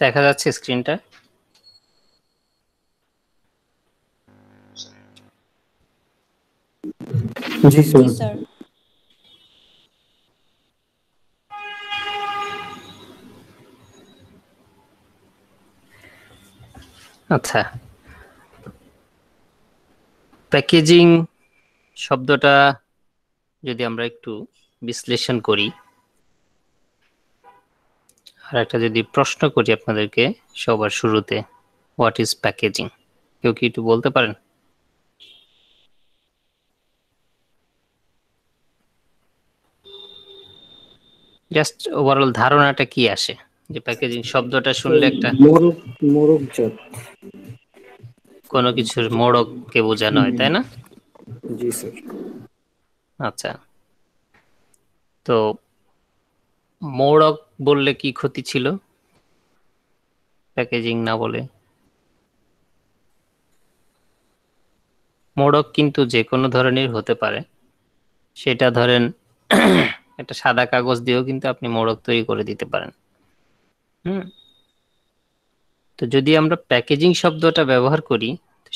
দেখা যাচ্ছে স্ক্রিনটা? জি জি স্যার। আচ্ছা, প্যাকেজিং শব্দটা যদি আমরা একটু বিশ্লেষণ করি আর একটা যদি প্রশ্ন করি আপনাদেরকে সবার শুরুতে, হোয়াট ইজ প্যাকেজিং? কেউ কি একটু বলতে পারেন? জাস্ট ওভারঅল ধারণাটা কি আসে যে প্যাকেজিং শব্দটা শুনলে একটা মোড়কজাত। কোনো কিছুর মোড়ককে বোঝানো হয়, তাই না? জি স্যার। আচ্ছা, তো মোড়ক বললে কি ক্ষতি ছিল প্যাকেজিং না বলে? মোড়ক কিন্তু যে কোনো ধরনের হতে পারে, সেটা ধরেন একটা সাদা কাগজ দিয়েও কিন্তু আপনি মোড়ক তৈরি করে দিতে পারেন। হুম, তো যদি আমরা প্যাকেজিং শব্দটা ব্যবহার করি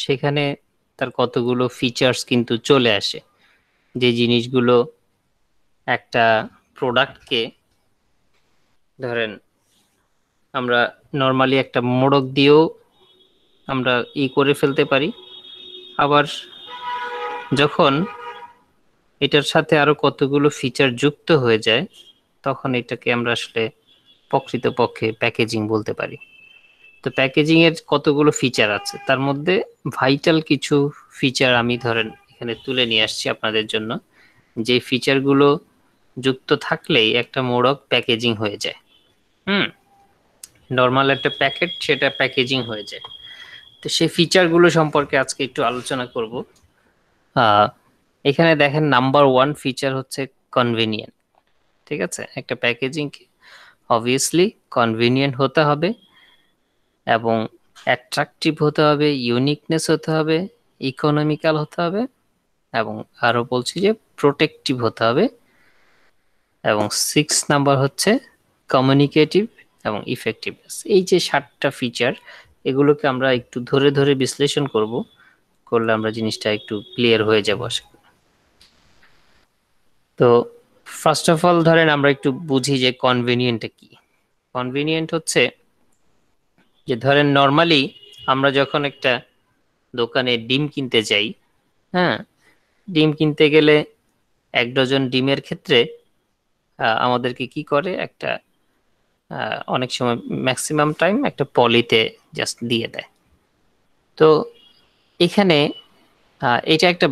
সেখানে তার কতগুলো ফিচার্স কিন্তু চলে আসে, যে জিনিসগুলো একটা প্রোডাক্টকে ধরেন আমরা নর্মালি একটা মোড়ক দিয়েও আমরা করে ফেলতে পারি, আবার যখন এটার সাথে আরো কতগুলো ফিচার যুক্ত হয়ে যায় তখন এটাকে আমরা আসলে প্রকৃতপক্ষে প্যাকেজিং বলতে পারি। তো প্যাকেজিং এর কতগুলো ফিচার আছে, তার মধ্যে ভাইটাল কিছু ফিচার আমি ধরেন এখানে তুলে নিয়ে আসছি আপনাদের জন্য, যে ফিচারগুলো যুক্ত থাকলেই একটা মোড়ক প্যাকেজিং হয়ে যায়। হুম, নর্মাল একটা প্যাকেট সেটা প্যাকেজিং হয়ে যায়। তো সেই ফিচারগুলো সম্পর্কে আজকে একটু আলোচনা করব। এখানে দেখেন নাম্বার ওয়ান ফিচার হচ্ছে কনভেনিয়েন্ট। ঠিক আছে, একটা প্যাকেজিং অবভিয়াসলি কনভেনিয়েন্ট হতে হবে এবং অ্যাট্রাকটিভ হতে হবে, ইউনিকনেস হতে হবে, ইকোনমিক্যাল হতে হবে এবং আরো বলছি যে প্রোটেক্টিভ হতে হবে, এবং 6 নাম্বার হচ্ছে কমিউনিকেটিভ এবং ইফেক্টিভনেস। এই যে 7টা ফিচার, এগুলোকে আমরা একটু ধরে ধরে বিশ্লেষণ করলে আমরা জিনিসটা একটু ক্লিয়ার হয়ে যাবো আশা করি। তো ফার্স্ট অফ অল ধরেন আমরা একটু বুঝি যে কনভেনিয়েন্টটা কি। কনভেনিয়েন্ট হচ্ছে যে ধরেন নর্মালি আমরা যখন একটা দোকানে ডিম কিনতে যাই, হ্যাঁ, ডিম কিনতে গেলে 1 ডজন ডিমের ক্ষেত্রে আমাদেরকে কি করে, একটা অনেক সময় ম্যাক্সিমাম টাইম একটা পলিতে জাস্ট দিয়ে দেয়। তো এখানে এটা একটা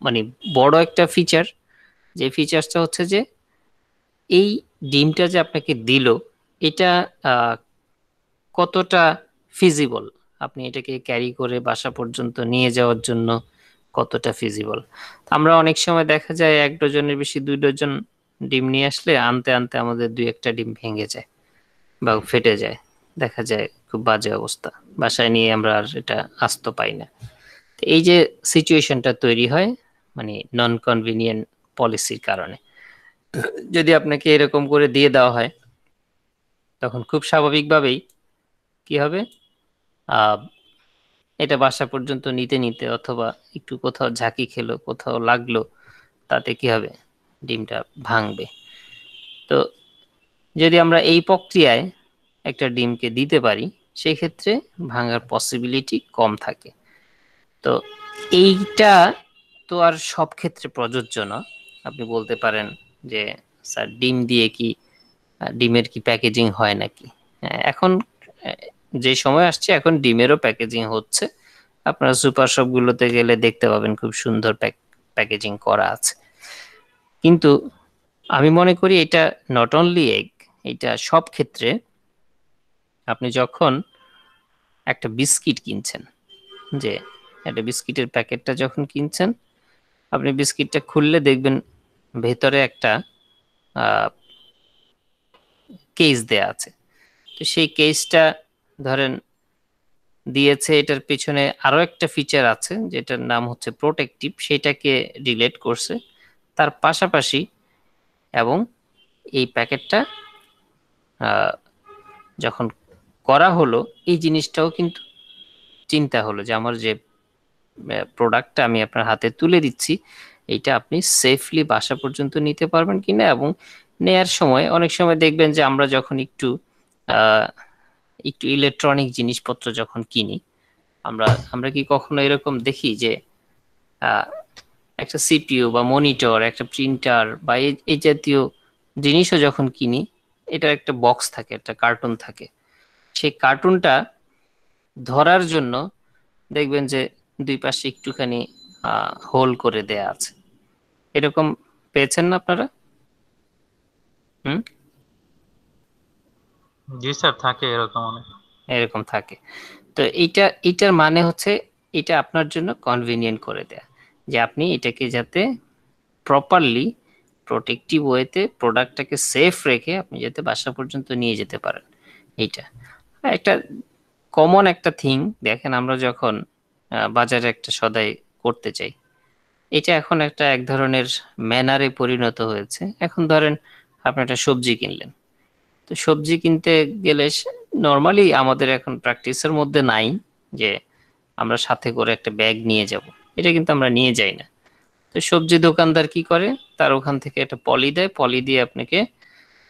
মানে বড় একটা ফিচার, যে ফিচারটা হচ্ছে যে এই ডিমটা যে আপনাকে দিল এটা আহ, কতটা ফিজিবল, আপনি এটাকে ক্যারি করে বাসা পর্যন্ত নিয়ে যাওয়ার জন্য কতটা ফিজিবল। আমরা অনেক সময় দেখা যায় 1 ডজনের বেশি 2 ডজন ডিম নিয়ে আসলে আনতে আনতে আমাদের 2-1টা ডিম ভেঙে যায় বা ফেটে যায়, দেখা যায় খুব বাজে অবস্থা, বাসায় নিয়ে আমরা আর এটা আস্ত পাই না। তো এই যে সিচুয়েশনটা তৈরি হয় মানে নন কনভিনিয়েন্ট পলিসির কারণে, যদি আপনাকে এরকম করে দিয়ে দেওয়া হয় তখন খুব স্বাভাবিকভাবেই কি হবে, আহ এটা বাসা পর্যন্ত নিতে নিতে অথবা একটু কোথাও ঝাঁকি খেলো, কোথাও লাগলো, তাতে কি হবে, ডিমটা ভাঙবে। তো যদি আমরা এই প্রক্রিয়ায় একটা ডিমকে দিতে পারি সেই ক্ষেত্রে ভাঙার পসিবিলিটি কম থাকে। তো এইটা তো আর সব ক্ষেত্রে প্রযোজ্য না। আপনি বলতে পারেন যে স্যার ডিম দিয়ে কি ডিমের কি প্যাকেজিং হয় নাকি? হ্যাঁ, এখন আহ, যে সময় আসছে এখন ডিমেরও প্যাকেজিং হচ্ছে। আপনারা সুপার শপ গুলোতে গেলে দেখতে পাবেন খুব সুন্দর প্যাকেজিং করা আছে। কিন্তু আমি মনে করি এটা নট অনলি এগ, এটা সব ক্ষেত্রে। আপনি যখন একটা বিস্কিট কিনছেন, যে একটা বিস্কিটের প্যাকেটটা যখন কিনছেন, আপনি বিস্কিটটা খুললে দেখবেন ভেতরে একটা কেস দেয়া আছে। তো সেই কেসটা ধরেন দিয়েছে, এটার পিছনে আরো একটা ফিচার আছে যেটার নাম হচ্ছে প্রোটেক্টিভ, সেটাকে রিলেট করছে তার পাশাপাশি। এবং এই প্যাকেটটা যখন করা হলো, এই জিনিসটাও কিন্তু চিন্তা হলো যে আমার যে প্রোডাক্টটা আমি আপনার হাতে তুলে দিচ্ছি, এইটা আপনি সেফলি বাসা পর্যন্ত নিতে পারবেন কিনা। এবং নেয়ার সময় অনেক সময় দেখবেন যে আমরা যখন আহ, একটু ইলেকট্রনিক জিনিসপত্র যখন কিনি, আমরা আমরা কি কখনো এরকম দেখি যে আহ, একটা সিপিইউ বা মনিটর, একটা প্রিন্টার বা এই জাতীয় জিনিসও যখন কিনি, এটার একটা বক্স থাকে, একটা কার্টুন থাকে। সেই কার্টুনটা ধরার জন্য দেখবেন যে দুই পাশে একটুখানি হোল করে দেয়া আছে। এরকম পেয়েছেন না আপনারা? হুম। জি স্যার, থাকে এরকম অনেক। এরকম থাকে। তো এইটার মানে হচ্ছে এটা আপনার জন্য কনভিনিয়েন্ট করে দেয়া, যে আপনি এটাকে যাতে প্রপারলি প্রোটেক্টিভ ওয়েতে প্রোডাক্টটাকে সেফ রেখে আপনি যাতে বাসা পর্যন্ত নিয়ে যেতে পারেন। এইটা একটা কমন একটা থিং। দেখেন আমরা যখন বাজারে একটা সদাই করতে চাই, এটা এখন একটা এক ধরনের ম্যানারে পরিণত হয়েছে। এখন ধরেন আপনি একটা সবজি কিনলেন, তো সবজি কিনতে গেলে নর্মালি আমাদের এখন প্র্যাকটিসের মধ্যে নাই যে আমরা সাথে করে একটা ব্যাগ নিয়ে যাব। এটা কিন্তু আমরা নিয়ে যাই না। তো সবজি দোকানদার কি করে, তার ওখান থেকে একটা পলি দেয়, পলি দিয়ে আপনাকে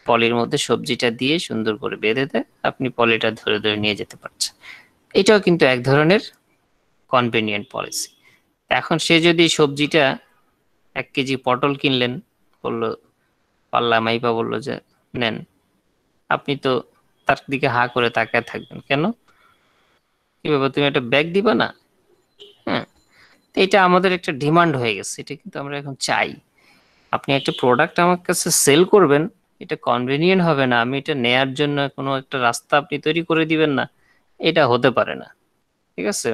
পলির মধ্যে সবজিটা দিয়ে সুন্দর করে বেঁধে দেয়, আপনি পলিটা ধরে ধরে নিয়ে যেতে পারছেন। এটাও কিন্তু এক ধরনের কনভেনিয়েন্ট পলিসি। এখন সে যদি সবজিটা 1 কেজি পটল কিনলেন, বললো পাল্লা মাইপা বললো যে নেন, আপনি তো তার দিকে হা করে তাকায় থাকবেন কেন? কি ব্যাপার, তুমি একটা ব্যাগ দিবা না? হ্যাঁ। তো এটা আমাদের একটা ডিমান্ড হয়ে গেছে, এটা কিন্তু আমরা এখন চাই। আপনি একটা প্রোডাক্ট আমার কাছে সেল করবেন, এটা কনভেনিয়েন্ট হবে না, আমি এটা নেয়ার জন্য কোনো একটা রাস্তা আপনি তৈরি করে দিবেন না, এটা হতে পারে না। ঠিক আছে?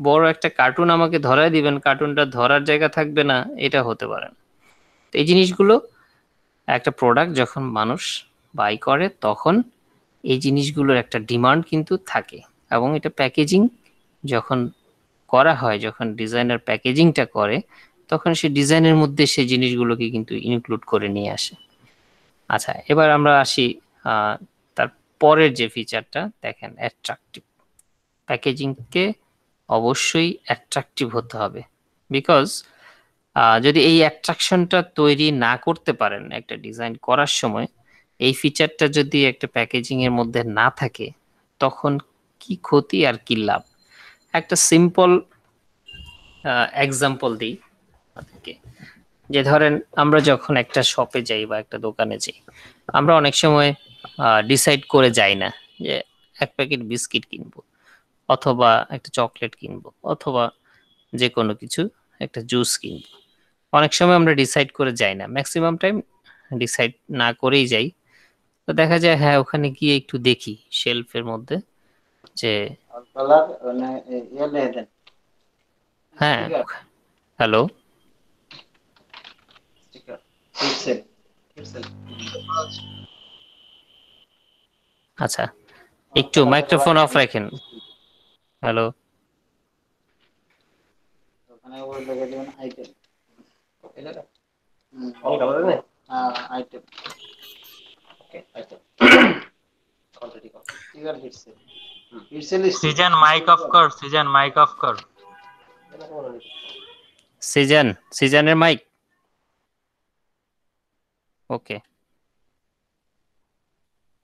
বড় একটা কার্টুন আমাকে ধরায় দিবেন, কার্টুনটা ধরার জায়গা থাকবে না, এটা হতে পারে না। তো এই জিনিসগুলো, একটা প্রোডাক্ট যখন মানুষ বাই করে তখন এই জিনিসগুলোর একটা ডিমান্ড কিন্তু থাকে। এবং এটা প্যাকেজিং যখন করা হয়, যখন ডিজাইনার প্যাকেজিংটা করে, তখন সে ডিজাইনের মধ্যে সেই জিনিসগুলোকে কিন্তু ইনক্লুড করে নিয়ে আসে। আচ্ছা, এবার আমরা আসি তার পরের যে ফিচারটা দেখেন, অ্যাট্রাকটিভ। প্যাকেজিংকে অবশ্যই অ্যাট্রাকটিভ হতে হবে। বিকজ যদি এই অ্যাট্রাকশনটা তৈরি না করতে পারেন একটা ডিজাইন করার সময়, এই ফিচারটা যদি একটা প্যাকেজিং এর মধ্যে না থাকে, তখন কি ক্ষতি আর কি লাভ। একটা সিম্পল এক্সাম্পল দিই আপনাকে। যে ধরেন আমরা যখন একটা শপে যাই বা একটা দোকানে যাই, আমরা অনেক সময় ডিসাইড করে যাই না যে 1 প্যাকেট বিস্কিট কিনবো, অথবা একটা চকলেট কিনবো, অথবা যে কোনো কিছু, একটা জুস কিনবো। অনেক সময় আমরা ডিসাইড করে যাই না, ম্যাক্সিমাম টাইম ডিসাইড না করেই যাই। তো দেখা যায় হ্যাঁ ওখানে গিয়ে একটু দেখি শেলফের মধ্যে যে কালার মানে ইয়ে নিয়ে দেন হ্যাঁ। Sticker hello. Sticker pixel pixel আচ্ছা, একটু মাইক্রোফোন অফ রাখেন। হ্যালো। ওখানে ওই লেগে দিবেন আইটেম এই জায়গা ও কালার নেই আইটেম ওকে আইটেম কোয়ান্টিটি কত sticker heat seal heat seal season mic of কর, সিজন মাইক অফ কর। সিজনের মাইক। ওকে।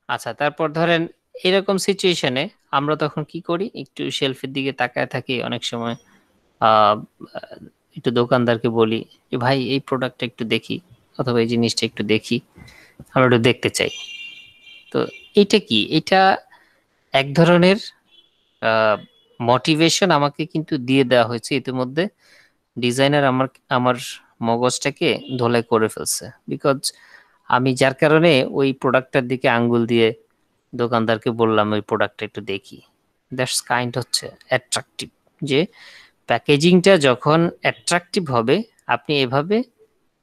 আচ্ছা, তারপর ধরেন এরকম সিচুয়েশনে আমরা তখন কি করি, একটু শেলফের দিকে তাকায় থাকি অনেক সময়। আহ একটু দোকানদারকে বলি যে ভাই এই প্রোডাক্টটা একটু দেখি, অথবা এই জিনিসটা একটু দেখি, আমরা একটু দেখতে চাই। তো এটা কি, এটা এক ধরনের মোটিভেশন আমাকে কিন্তু দিয়ে দেওয়া হয়েছে ইতিমধ্যে। ডিজাইনার আমার আমার মগজটাকে ধোলাই করে ফেলছে। বিকজ আমি যার কারণে ওই প্রোডাক্টটার দিকে আঙ্গুল দিয়ে দোকানদারকে বললাম ওই প্রোডাক্টটা একটু দেখি। দ্যাটস কাইন্ড হচ্ছে অ্যাট্রাকটিভ। যে প্যাকেজিংটা যখন অ্যাট্রাকটিভ হবে, আপনি এভাবে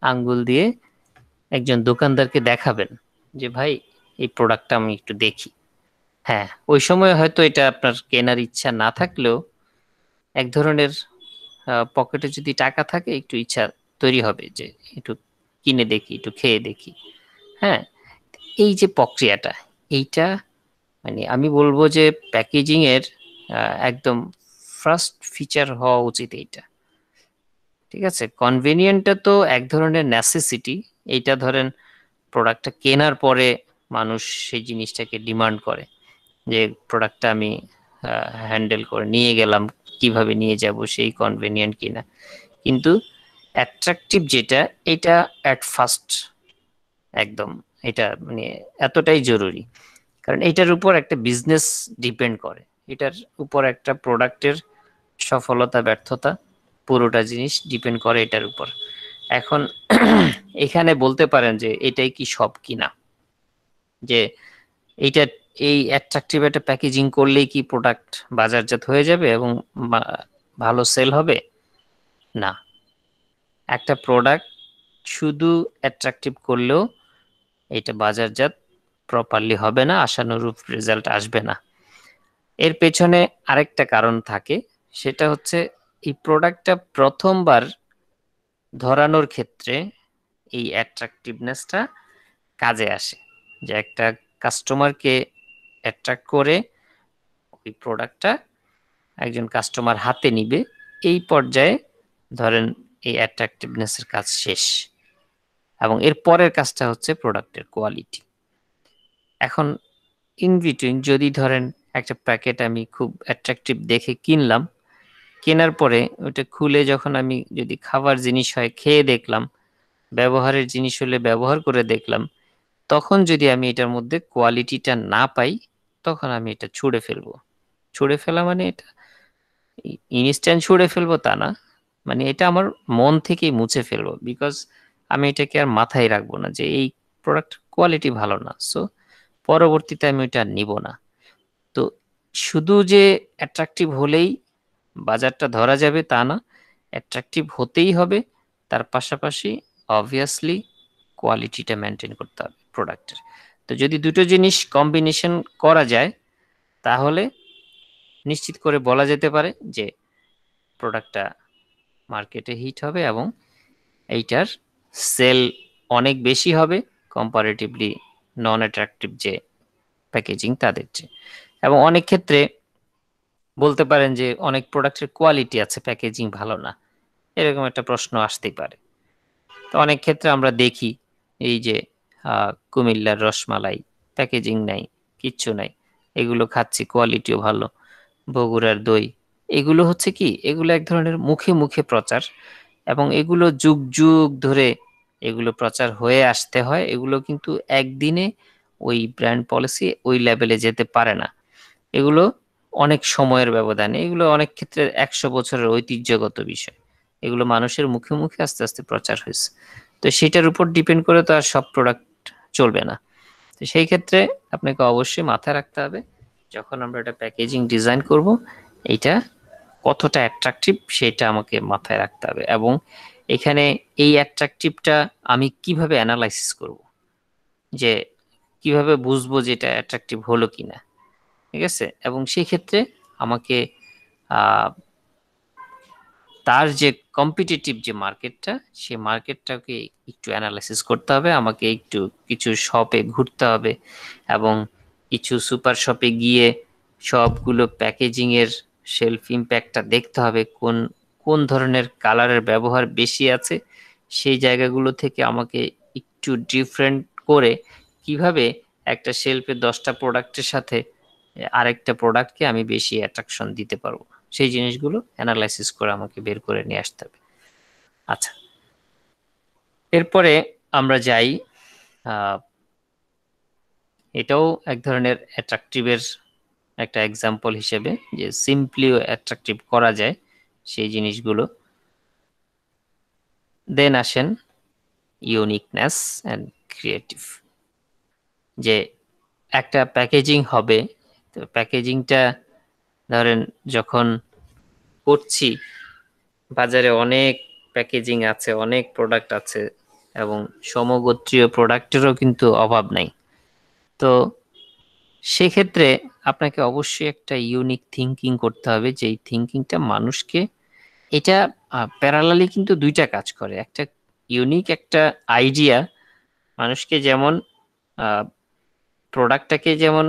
আঙ্গুল দিয়ে একজন দোকানদারকে দেখাবেন যে ভাই এই প্রোডাক্টটা আমি একটু দেখি। হ্যাঁ, ওই সময় হয়তো এটা আপনার কেনার ইচ্ছা না থাকলেও এক ধরনের পকেটে যদি টাকা থাকে একটু ইচ্ছা তৈরি হবে যে একটু কিনে দেখি, একটু খেয়ে দেখি। হ্যাঁ, এই যে প্রক্রিয়াটা, এইটা মানে আমি বলবো যে প্যাকেজিং এর একদম ফার্স্ট ফিচার হওয়া উচিত এইটা। ঠিক আছে, কনভেনিয়েন্টটা তো এক ধরনের নেসেসিটি। এইটা ধরেন প্রোডাক্টটা কেনার পরে মানুষ সেই জিনিসটাকে ডিমান্ড করে যে প্রোডাক্টটা আমি হ্যান্ডেল করে নিয়ে গেলাম, কিভাবে নিয়ে যাব সেই কনভেনিয়েন্ট কিনা। কিন্তু অ্যাট্রাকটিভ যেটা, এটা অ্যাট ফার্স্ট একদম, এটা মানে এতটাই জরুরি। কারণ এটার উপর একটা বিজনেস ডিপেন্ড করে, এটার উপর একটা প্রোডাক্টের সফলতা ব্যর্থতা পুরোটা জিনিস ডিপেন্ড করে এটার উপর। এখন এখানে বলতে পারেন যে এটাই কি সব কিনা, যে এইটা এই অ্যাট্রাকটিভ একটা প্যাকেজিং করলেই কি প্রোডাক্ট বাজারজাত হয়ে যাবে এবং ভালো সেল হবে? না, একটা প্রোডাক্ট শুধু অ্যাট্রাকটিভ করলেও এটা বাজারজাত প্রপারলি হবে না, আশানুরূপ রেজাল্ট আসবে না। এর পেছনে আরেকটা কারণ থাকে, সেটা হচ্ছে এই প্রোডাক্টটা প্রথমবার ধরানোর ক্ষেত্রে এই অ্যাট্রাকটিভনেসটা কাজে আসে, যে একটা কাস্টমারকে অ্যাট্রাক্ট করে ওই প্রোডাক্টটা একজন কাস্টমার হাতে নিবে, এই পর্যায়ে ধরেন এই অ্যাট্রাকটিভনেসের কাজ শেষ, এবং এর পরের কাজটা হচ্ছে প্রোডাক্টের কোয়ালিটি। এখন ইন বিটুইন যদি ধরেন একটা প্যাকেট আমি খুব অ্যাট্রাকটিভ দেখে কিনলাম, কেনার পরে ওটা খুলে যখন আমি যদি খাবার জিনিস হয় খেয়ে দেখলাম, ব্যবহারের জিনিস হলে ব্যবহার করে দেখলাম, তখন যদি আমি এটার মধ্যে কোয়ালিটিটা না পাই, তখন আমি এটা ছুঁড়ে ফেলবো। ছুঁড়ে ফেলা মানে এটা ইনস্ট্যান্ট ছুঁড়ে ফেলবো তা না, মানে এটা আমার মন থেকেই মুছে ফেলবো, বিকজ আমি এটাকে আর মাথায় রাখবো না যে এই প্রোডাক্ট কোয়ালিটি ভালো না, সো পরবর্তীতে আমি ওইটা নিব না। তো শুধু যে অ্যাট্রাকটিভ হলেই বাজারটা ধরা যাবে তা না, অ্যাট্রাকটিভ হতেই হবে, তার পাশাপাশি অবভিয়াসলি কোয়ালিটিটা মেনটেন করতে হবে প্রোডাক্টের। তো যদি দুটো জিনিস কম্বিনেশন করা যায়, তাহলে নিশ্চিত করে বলা যেতে পারে যে প্রোডাক্টটা মার্কেটে হিট হবে এবং এইটার সেল অনেক বেশি হবে কম্পারেটিভলি নন অ্যাট্রাকটিভ যে প্যাকেজিং তাদের চেয়ে। এবং অনেক ক্ষেত্রে বলতে পারেন যে অনেক প্রোডাক্টের কোয়ালিটি আছে, প্যাকেজিং ভালো না, এরকম একটা প্রশ্ন আসতেই পারে। তো অনেক ক্ষেত্রে আমরা দেখি এই যে কুমিল্লার রসমালাই, প্যাকেজিং নাই, কিচ্ছু নাই, এগুলো খাচ্ছি, কোয়ালিটিও ভালো। বগুড়ার দই, এগুলো হচ্ছে কি, এগুলো এক ধরনের মুখে মুখে প্রচার, এবং এগুলো যুগ যুগ ধরে এগুলো প্রচার হয়ে আসতে হয়। এগুলো কিন্তু একদিনে ওই ব্র্যান্ড পলিসি ওই লেভেলে যেতে পারে না, এগুলো অনেক সময়ের ব্যবধানে, এগুলো অনেক ক্ষেত্রে 100 বছরের ঐতিহ্যগত বিষয়, এগুলো মানুষের মুখে মুখে আস্তে আস্তে প্রচার হয়েছে। তো সেটার উপর ডিপেন্ড করে তো আর সব প্রোডাক্ট চলবে না। তো সেই ক্ষেত্রে আপনাকে অবশ্যই মাথায় রাখতে হবে, যখন আমরা একটা প্যাকেজিং ডিজাইন করব, এইটা কতটা অ্যাট্রাকটিভ সেটা আমাকে মাথায় রাখতে হবে। এবং এখানে এই অ্যাট্রাকটিভটা আমি কিভাবে অ্যানালাইসিস করব, যে কিভাবে বুঝবো যে এটা অ্যাট্রাকটিভ হলো কিনা, ঠিক আছে। এবং সেই ক্ষেত্রে আমাকে আহ, তার যে কম্পিটিটিভ যে মার্কেটটা, সেই মার্কেটটাকে একটু অ্যানালাইসিস করতে হবে, আমাকে একটু কিছু শপে ঘুরতে হবে এবং কিছু সুপার শপে গিয়ে সবগুলো প্যাকেজিং এর শেলফ ইম্প্যাক্টটা দেখতে হবে, কোন কোন ধরনের কালারের ব্যবহার বেশি আছে, সেই জায়গাগুলো থেকে আমাকে একটু ডিফারেন্ট করে কিভাবে একটা শেলফে 10টা প্রোডাক্টের সাথে আরেকটা প্রোডাক্টকে আমি বেশি অ্যাট্রাকশন দিতে পারবো, সেই জিনিসগুলো অ্যানালাইসিস করে আমাকে বের করে নিয়ে আসতে হবে। আচ্ছা, এরপরে আমরা যাই, এটাও এক ধরনের অ্যাট্রাকটিভের একটা এক্সাম্পল হিসেবে, যে সিম্পলি অ্যাট্রাকটিভ করা যায় সেই জিনিসগুলো। দেন আসেন ইউনিকনেস অ্যান্ড ক্রিয়েটিভ, যে একটা প্যাকেজিং হবে, তো প্যাকেজিংটা ধরেন যখন করছি, বাজারে অনেক প্যাকেজিং আছে, অনেক প্রোডাক্ট আছে, এবং সমগোত্রীয় প্রোডাক্টেরও কিন্তু অভাব নাই। তো সেক্ষেত্রে আপনাকে অবশ্যই একটা ইউনিক থিঙ্কিং করতে হবে, যে এই থিঙ্কিংটা মানুষকে, এটা প্যারালালি কিন্তু দুইটা কাজ করে। একটা ইউনিক একটা আইডিয়া মানুষকে যেমন প্রোডাক্টটাকে যেমন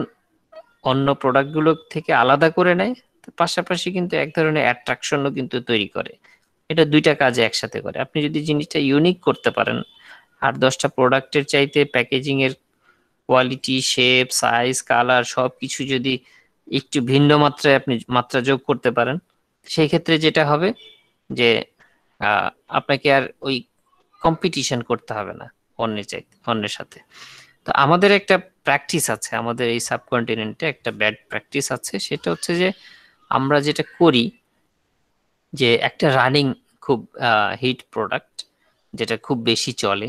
অন্য প্রোডাক্টগুলো থেকে আলাদা করে নেয়, পাশাপাশি কিন্তু এক ধরনের অ্যাট্রাকশনও কিন্তু তৈরি করে। এটা দুইটা কাজে একসাথে করে। আপনি যদি জিনিসটা ইউনিক করতে পারেন, আর 10টা প্রোডাক্টের চাইতে প্যাকেজিং এর কোয়ালিটি, শেপ, সাইজ, কালার সবকিছু যদি একটু ভিন্ন মাত্রায় আপনি মাত্রা যোগ করতে পারেন, সেই ক্ষেত্রে যেটা হবে যে আপনাকে আর ওই কম্পিটিশন করতে হবে না অন্যের সাথে। তো আমাদের একটা প্র্যাকটিস আছে, আমাদের এই সাবকন্টিনেন্টে একটা ব্যাড প্র্যাকটিস আছে, সেটা হচ্ছে যে আমরা যেটা করি যে একটা রানিং খুব হিট প্রোডাক্ট যেটা খুব বেশি চলে,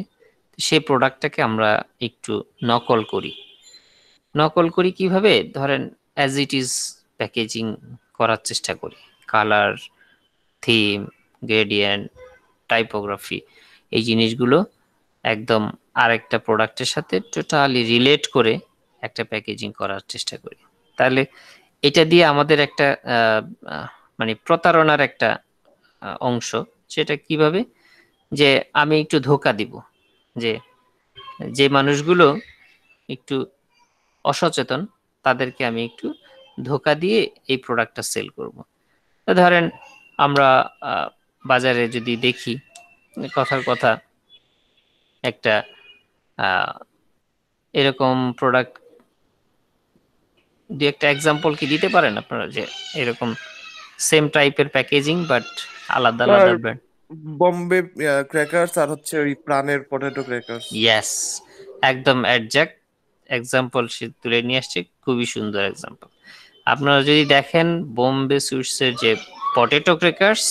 সেই প্রোডাক্টটাকে আমরা একটু নকল করি। নকল করি কিভাবে? ধরেন অ্যাজ ইট ইজ প্যাকেজিং করার চেষ্টা করি, কালার, থিম, গ্রেডিয়েন্ট, টাইপোগ্রাফি, এই জিনিসগুলো একদম আরেকটা প্রোডাক্টের সাথে টোটালি রিলেট করে একটা প্যাকেজিং করার চেষ্টা করি। তাহলে এটা দিয়ে আমাদের একটা মানে প্রতারণার একটা অংশ। সেটা কিভাবে? যে আমি একটু ধোকা দিব, যে যে মানুষগুলো একটু অসচেতন তাদেরকে আমি একটু ধোকা দিয়ে এই প্রোডাক্টটা সেল করব। ধরেন আমরা বাজারে যদি দেখি, কথার কথা একটা এরকম প্রোডাক্ট দিয়ে একটা এক্সাম্পল কি দিতে পারেন আপনারা, যে এরকম সেম টাইপের প্যাকেজিং বাট আলাদা আর আলাদা ব্র্যান্ড? বম্বে ক্র্যাকার্স আর হচ্ছে ওই প্রাণের পটেটো ক্র্যাকার্স। ইয়েস, একদম একজ্যাক্ট এক্সাম্পল সে তুলে নিয়ে আসছে, খুবই সুন্দর এক্সাম্পল। আপনারা যদি দেখেন বোম্বে সুইটস এর যে পটেটো ক্র্যাকার্স,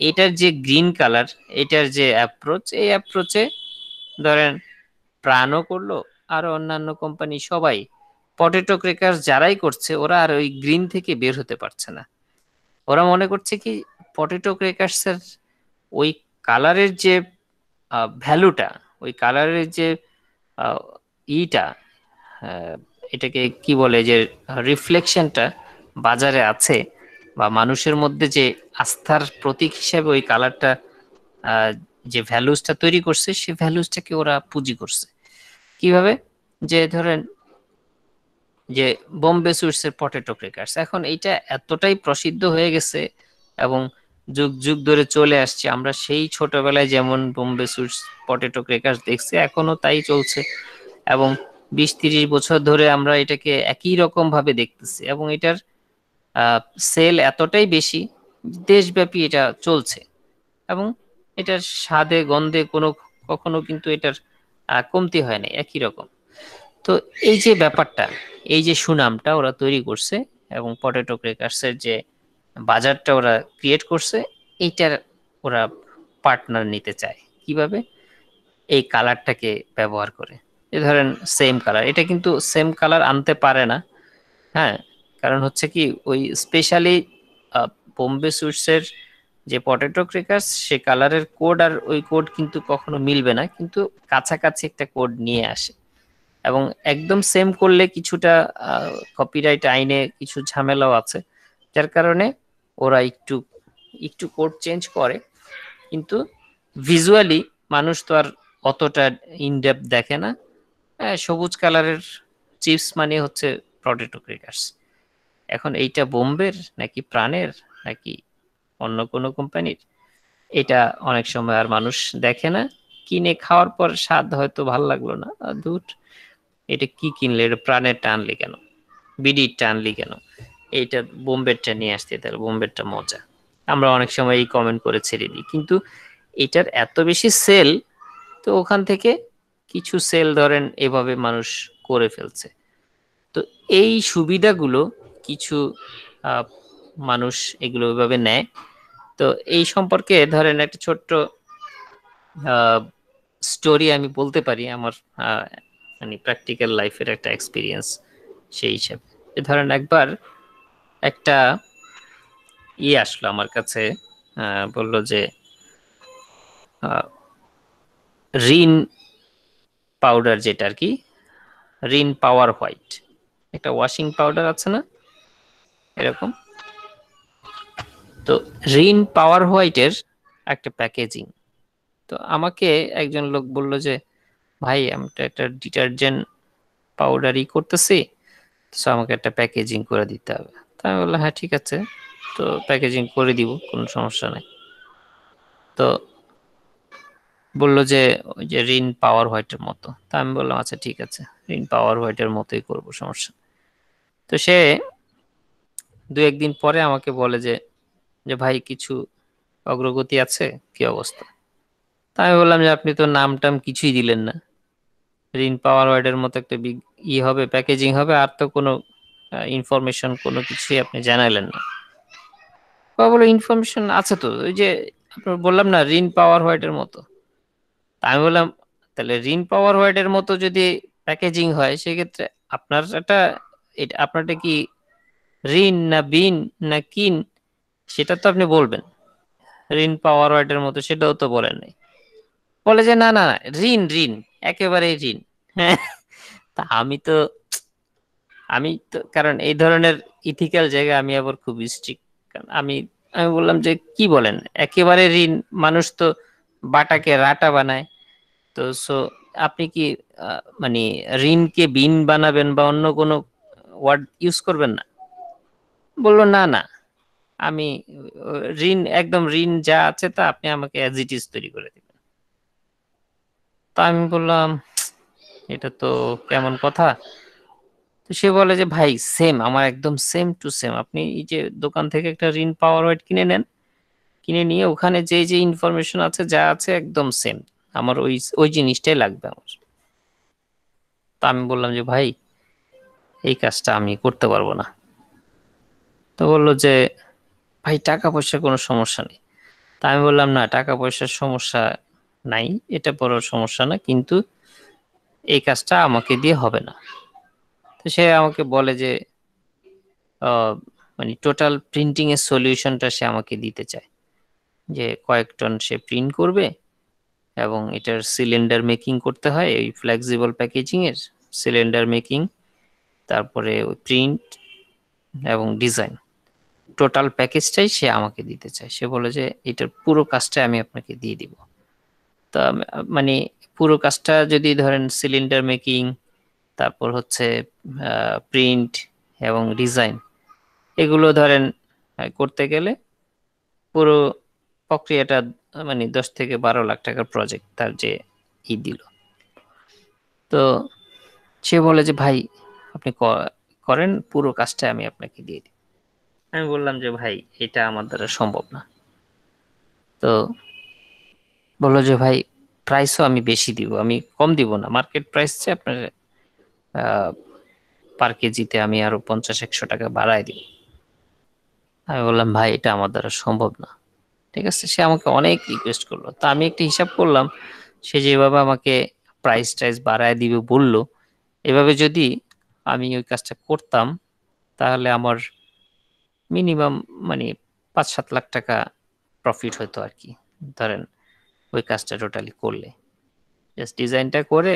এটার যে গ্রিন কালার, এটার যে অ্যাপ্রোচ, এই অ্যাপ্রোচে ধরেন প্রাণও করলো আর অন্যান্য কোম্পানি সবাই পটেটো ক্র্যাকার্স যারাই করছে, ওরা আর ওই গ্রিন থেকে বের হতে পারছে না। ওরা মনে করছে কি পটেটো ক্র্যাকার্স এর ওই কালারের যে ভ্যালুটা, ওই কালারের যে ইটা, এটাকে কি বলে, যে রিফ্লেকশনটা বাজারে আছে বা মানুষের মধ্যে যে আস্থার প্রতীক হিসেবে ওই কালারটা যে ভ্যালুসটা তৈরি করছে, সেই ভ্যালুসটাকে ওরা পুঁজি করছে। কিভাবে? যে ধরেন যে বোম্বে সুইটস এর পটেটো ক্র্যাকার্স, এখন এইটা এতটাই প্রসিদ্ধ হয়ে গেছে এবং যুগ যুগ ধরে চলে আসছে। আমরা সেই ছোটবেলায় যেমন বোম্বে সুইটস পটেটো ক্র্যাকার্স দেখছি, এখনো তাই চলছে এবং 20-30 বছর ধরে আমরা এটাকে একই রকম ভাবে দেখতেছি এবং এটার সেল এতটাই বেশি, দেশব্যাপী এটা চলছে এবং এটার স্বাদে গন্ধে কখনো কিন্তু এটার কমতি হয় না, একই রকম। তো এই যে ব্যাপারটা, এই যে সুনামটা ওরা তৈরি করছে এবং পটেটো ক্র্যাকার্সের যে বাজারটা ওরা ক্রিয়েট করছে, এইটার ওরা পার্টনার নিতে চায় কিভাবে? এই কালারটাকে ব্যবহার করে। যে ধরেন সেম কালার, এটা কিন্তু সেম কালার আনতে পারে না। হ্যাঁ, কারণ হচ্ছে কি ওই স্পেশালি বোম্বে সুইটস এর যে পটেটো ক্র্যাকার্স, সে কালারের কোড আর ওই কোড কিন্তু কখনো মিলবে না, কিন্তু কাছাকাছি একটা কোড নিয়ে আসে এবং একদম সেম করলে কিছুটা কপিরাইট আইনে কিছু ঝামেলাও আছে, যার কারণে ওরা একটু একটু কোড চেঞ্জ করে। কিন্তু ভিজুয়ালি মানুষ তো আর অতটা ইনডেপথ দেখে না। সবুজ কালারের চিপস মানে হচ্ছে পটেটো ক্র্যাকার্স। এখন এইটা বোম্বের নাকি প্রাণের নাকি অন্য কোনো কোম্পানির, এটা অনেক সময় আর মানুষ দেখে না। কিনে খাওয়ার পর স্বাদ হয়তো ভালো লাগলো না, দুধ এটা কি কিনলে, এটা প্রাণের টানলি কেন, বিডির টানলি কেন, এইটা বোম্বেরটা নিয়ে আসতে, তাহলে বোম্বেরটা মজা। আমরা অনেক সময় এই কমেন্ট করে ছেড়ে দিই, কিন্তু এটার এত বেশি সেল, তো ওখান থেকে কিছু সেল ধরেন এভাবে মানুষ করে ফেলছে। তো এই সুবিধাগুলো কিছু মানুষ এগুলো এভাবে নেয়। তো এই সম্পর্কে ধরেন একটা ছোট্ট স্টোরি আমি বলতে পারি, আমার মানে প্র্যাকটিক্যাল লাইফের একটা এক্সপিরিয়েন্স সেই হিসাবে। ধরেন একবার একটা আসলো আমার কাছে, বলল যে রিন পাউডার, যেটা আর কি রিন পাওয়ার হোয়াইট, একটা ওয়াশিং পাউডার আছে না এরকম, তো রিন পাওয়ার হোয়াইটের একটা প্যাকেজিং। তো আমাকে একজন লোক বলল যে ভাই, আমি তো একটা ডিটারজেন্ট পাউডারই করতেছি, তো আমাকে একটা প্যাকেজিং করে দিতে হবে। তা আমি বললাম হ্যাঁ ঠিক আছে, তো প্যাকেজিং করে দিব, কোনো সমস্যা নাই। তো বললো যে ওই যে রিন পাওয়ার হোয়াইটের মতো। তা আমি বললাম আচ্ছা ঠিক আছে, রিন পাওয়ার হোয়াইটের মতোই করব, সমস্যা। তো সে 2-1 দিন পরে আমাকে বলে যে যে ভাই কিছু অগ্রগতি আছে, কি অবস্থা? তা আমি বললাম যে আপনি তো নাম টাম কিছুই দিলেন না, রিন পাওয়ার ওয়ার্ডের মতো একটা বিগ হবে, প্যাকেজিং হবে, আর তো কোনো ইনফরমেশন কোনো কিছুই আপনি জানাইলেন না। ও বলে ইনফরমেশন আছে তো, ওই যে আপনার বললাম না রিন পাওয়ার হোয়াইটের মতো। তা আমি বললাম তাহলে রিন পাওয়ার হোয়াইটের মতো যদি প্যাকেজিং হয় সেক্ষেত্রে আপনার আপনারটা কি রিন না বিন না কিন, সেটা তো আপনি বলবেন। রিন পাওয়ার হোয়াইটের মতো সেটাও তো বলেন নাই। বলে যে না না না, ঋণ ঋণ, একেবারেই ঋণ। হ্যাঁ, তা আমি তো কারণ এই ধরনের ইথিক্যাল জায়গায় আমি আবার খুব স্ট্রিক্ট। আমি আমি বললাম যে কি বলেন, একেবারে ঋণ, মানুষ তো বাটাকে রাটা বানায়। তো সো আপনি কি মানে ঋণকে বিন বানাবেন বা অন্য কোনো ওয়ার্ড ইউজ করবেন না? বললো না না, আমি ঋণ একদম ঋণ যা আছে তা আপনি আমাকে অ্যাজ ইট ইজ তৈরি করে দিবেন। তা আমি বললাম এটা তো কেমন কথা? তো সে বলে যে ভাই সেম, আমার একদম সেম টু সেম, আপনি এই যে দোকান থেকে একটা রিন পাওয়ার হোয়াইট কিনে নেন, কিনে নিয়ে ওখানে যে যে ইনফরমেশন আছে যা আছে একদম সেম, আমার ওই ওই জিনিসটাই লাগবে আমার। তা আমি বললাম যে ভাই এই কাজটা আমি করতে পারবো না। তো বললো যে ভাই টাকা পয়সার কোনো সমস্যা নেই। তা আমি বললাম না, টাকা পয়সার সমস্যা নাই, এটা বড় সমস্যা না, কিন্তু এই কাজটা আমাকে দিয়ে হবে না। তো সে আমাকে বলে যে মানে টোটাল প্রিন্টিং এর সলিউশনটা সে আমাকে দিতে চায়, যে কয়েক টন সে প্রিন্ট করবে এবং এটার সিলিন্ডার মেকিং করতে হয়, এই ফ্লেক্সিবল প্যাকেজিং এর সিলিন্ডার মেকিং, তারপরে ওই প্রিন্ট এবং ডিজাইন, টোটাল প্যাকেজটাই সে আমাকে দিতে চায়। সে বলে যে এটার পুরো কাজটা আমি আপনাকে দিয়ে দিব। তা মানে পুরো কাজটা যদি ধরেন সিলিন্ডার মেকিং, তারপর হচ্ছে প্রিন্ট এবং ডিজাইন, এগুলো ধরেন করতে গেলে পুরো প্রক্রিয়াটা মানে 10 থেকে 12 লাখ টাকার প্রজেক্ট তার যে দিল। তো সে বলে যে ভাই আপনি করেন, পুরো কাজটা আমি আপনাকে দিয়ে দিই। আমি বললাম যে ভাই এটা আমার দ্বারা সম্ভব না। তো বললো যে ভাই প্রাইসও আমি বেশি দিব, আমি কম দিব না, মার্কেট প্রাইস চেয়ে আপনার পার কেজিতে আমি আরো 50-100 টাকা বাড়ায় দিব। আমি বললাম ভাই এটা আমার দ্বারা সম্ভব না। ঠিক আছে, সে আমাকে অনেক রিকোয়েস্ট করলো। তা আমি একটা হিসাব করলাম, সে যেভাবে আমাকে প্রাইস টাইস বাড়ায় দিবে বললো, এভাবে যদি আমি ওই কাজটা করতাম তাহলে আমার মিনিমাম মানে 5-7 লাখ টাকা প্রফিট হতো আর কি, ধরেন ওই কাজটা টোটালি করলে, জাস্ট ডিজাইনটা করে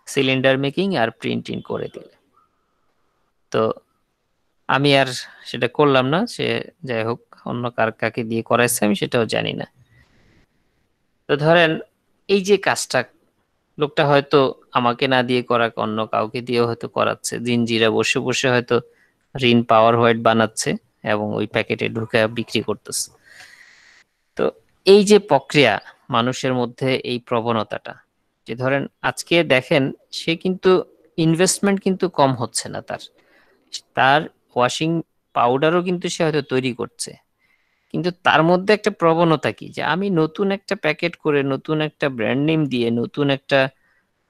সিলিন্ডার মেকিং আর প্রিন্টিং করে দিলে। তো আমি আর সেটা করলাম না, সে যাই হোক অন্য কাকে দিয়ে করাইছে আমি সেটাও জানি না। তো ধরেন এই যে কাজটা লোকটা হয়তো আমাকে না দিয়ে করা, অন্য কাউকে দিয়ে হয়তো করাচ্ছে, জিনজিরা বসে বসে হয়তো রিন পাওয়ার হোয়াইট বানাচ্ছে এবং ওই প্যাকেটে ঢুকে বিক্রি করতেছে। তো এই যে প্রক্রিয়া, মানুষের মধ্যে এই প্রবণতাটা, যে ধরেন আজকে দেখেন সে কিন্তু ইনভেস্টমেন্ট কিন্তু কম হচ্ছে না তার, তার ওয়াশিং পাউডারও কিন্তু সে হয়তো তৈরি করছে, কিন্তু তার মধ্যে একটা প্রবণতা কি, যে আমি নতুন একটা প্যাকেট করে নতুন একটা ব্র্যান্ড নেম দিয়ে নতুন একটা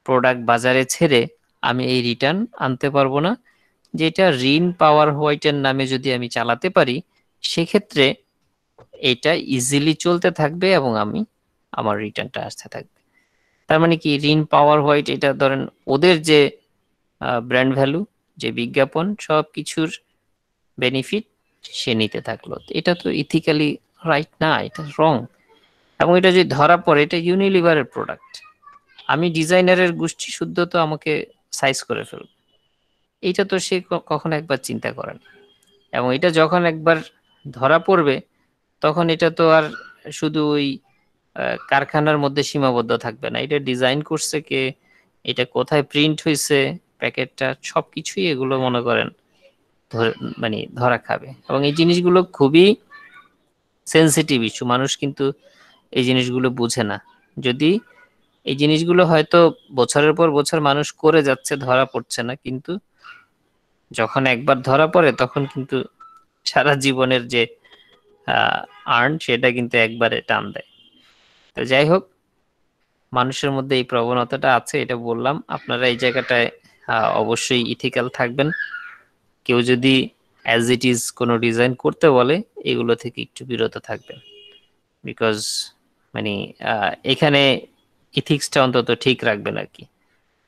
প্রোডাক্ট বাজারে ছেড়ে আমি এই রিটার্ন আনতে পারবো না, যেটা রিন পাওয়ার হোয়াইটের নামে যদি আমি চালাতে পারি সেক্ষেত্রে এটা ইজিলি চলতে থাকবে এবং আমি আমার রিটার্নটা আসতে থাকবে। তার মানে কি, রিন পাওয়ার হোয়াইট এটা ধরেন ওদের যে ব্র্যান্ড ভ্যালু, যে বিজ্ঞাপন, সব কিছুর বেনিফিট সে নিতে থাকলো। এটা তো ইথিক্যালি রাইট না, এটা রং। এবং এটা যদি ধরা পড়ে, এটা ইউনিলিভারের প্রোডাক্ট, আমি ডিজাইনারের গোষ্ঠী শুদ্ধ তো আমাকে সাইজ করে ফেলবে, এইটা তো সে কখনো একবার চিন্তা করেন। এবং এটা যখন একবার ধরা পড়বে তখন এটা তো আর শুধু ওই কারখানার মধ্যে সীমাবদ্ধ থাকবে না, এটা ডিজাইন করছে কে, এটা কোথায় প্রিন্ট হয়েছে, প্যাকেটটা সবকিছুই এগুলো মনে করেন মানে ধরা খাবে। এবং এই জিনিসগুলো খুবই সেনসিটিভ ইস্যু, মানুষ কিন্তু এই জিনিসগুলো বুঝে না। যদি এই জিনিসগুলো হয়তো বছরের পর বছর মানুষ করে যাচ্ছে, ধরা পড়ছে না, কিন্তু যখন একবার ধরা পড়ে তখন কিন্তু সারা জীবনের যে আর্ন সেটা কিন্তু একবারে টান দেয়। তো যাই হোক, মানুষের মধ্যে এই প্রবণতাটা আছে, এটা বললাম। আপনারা এই জায়গাটায় অবশ্যই ইথিক্যাল থাকবেন। কেউ যদি অ্যাজ ইট ইজ কোনো ডিজাইন করতে বলে, এগুলো থেকে একটু বিরত থাকবেন, বিকজ মানে এখানে ইথিক্সটা অন্তত ঠিক রাখবেন আর কি।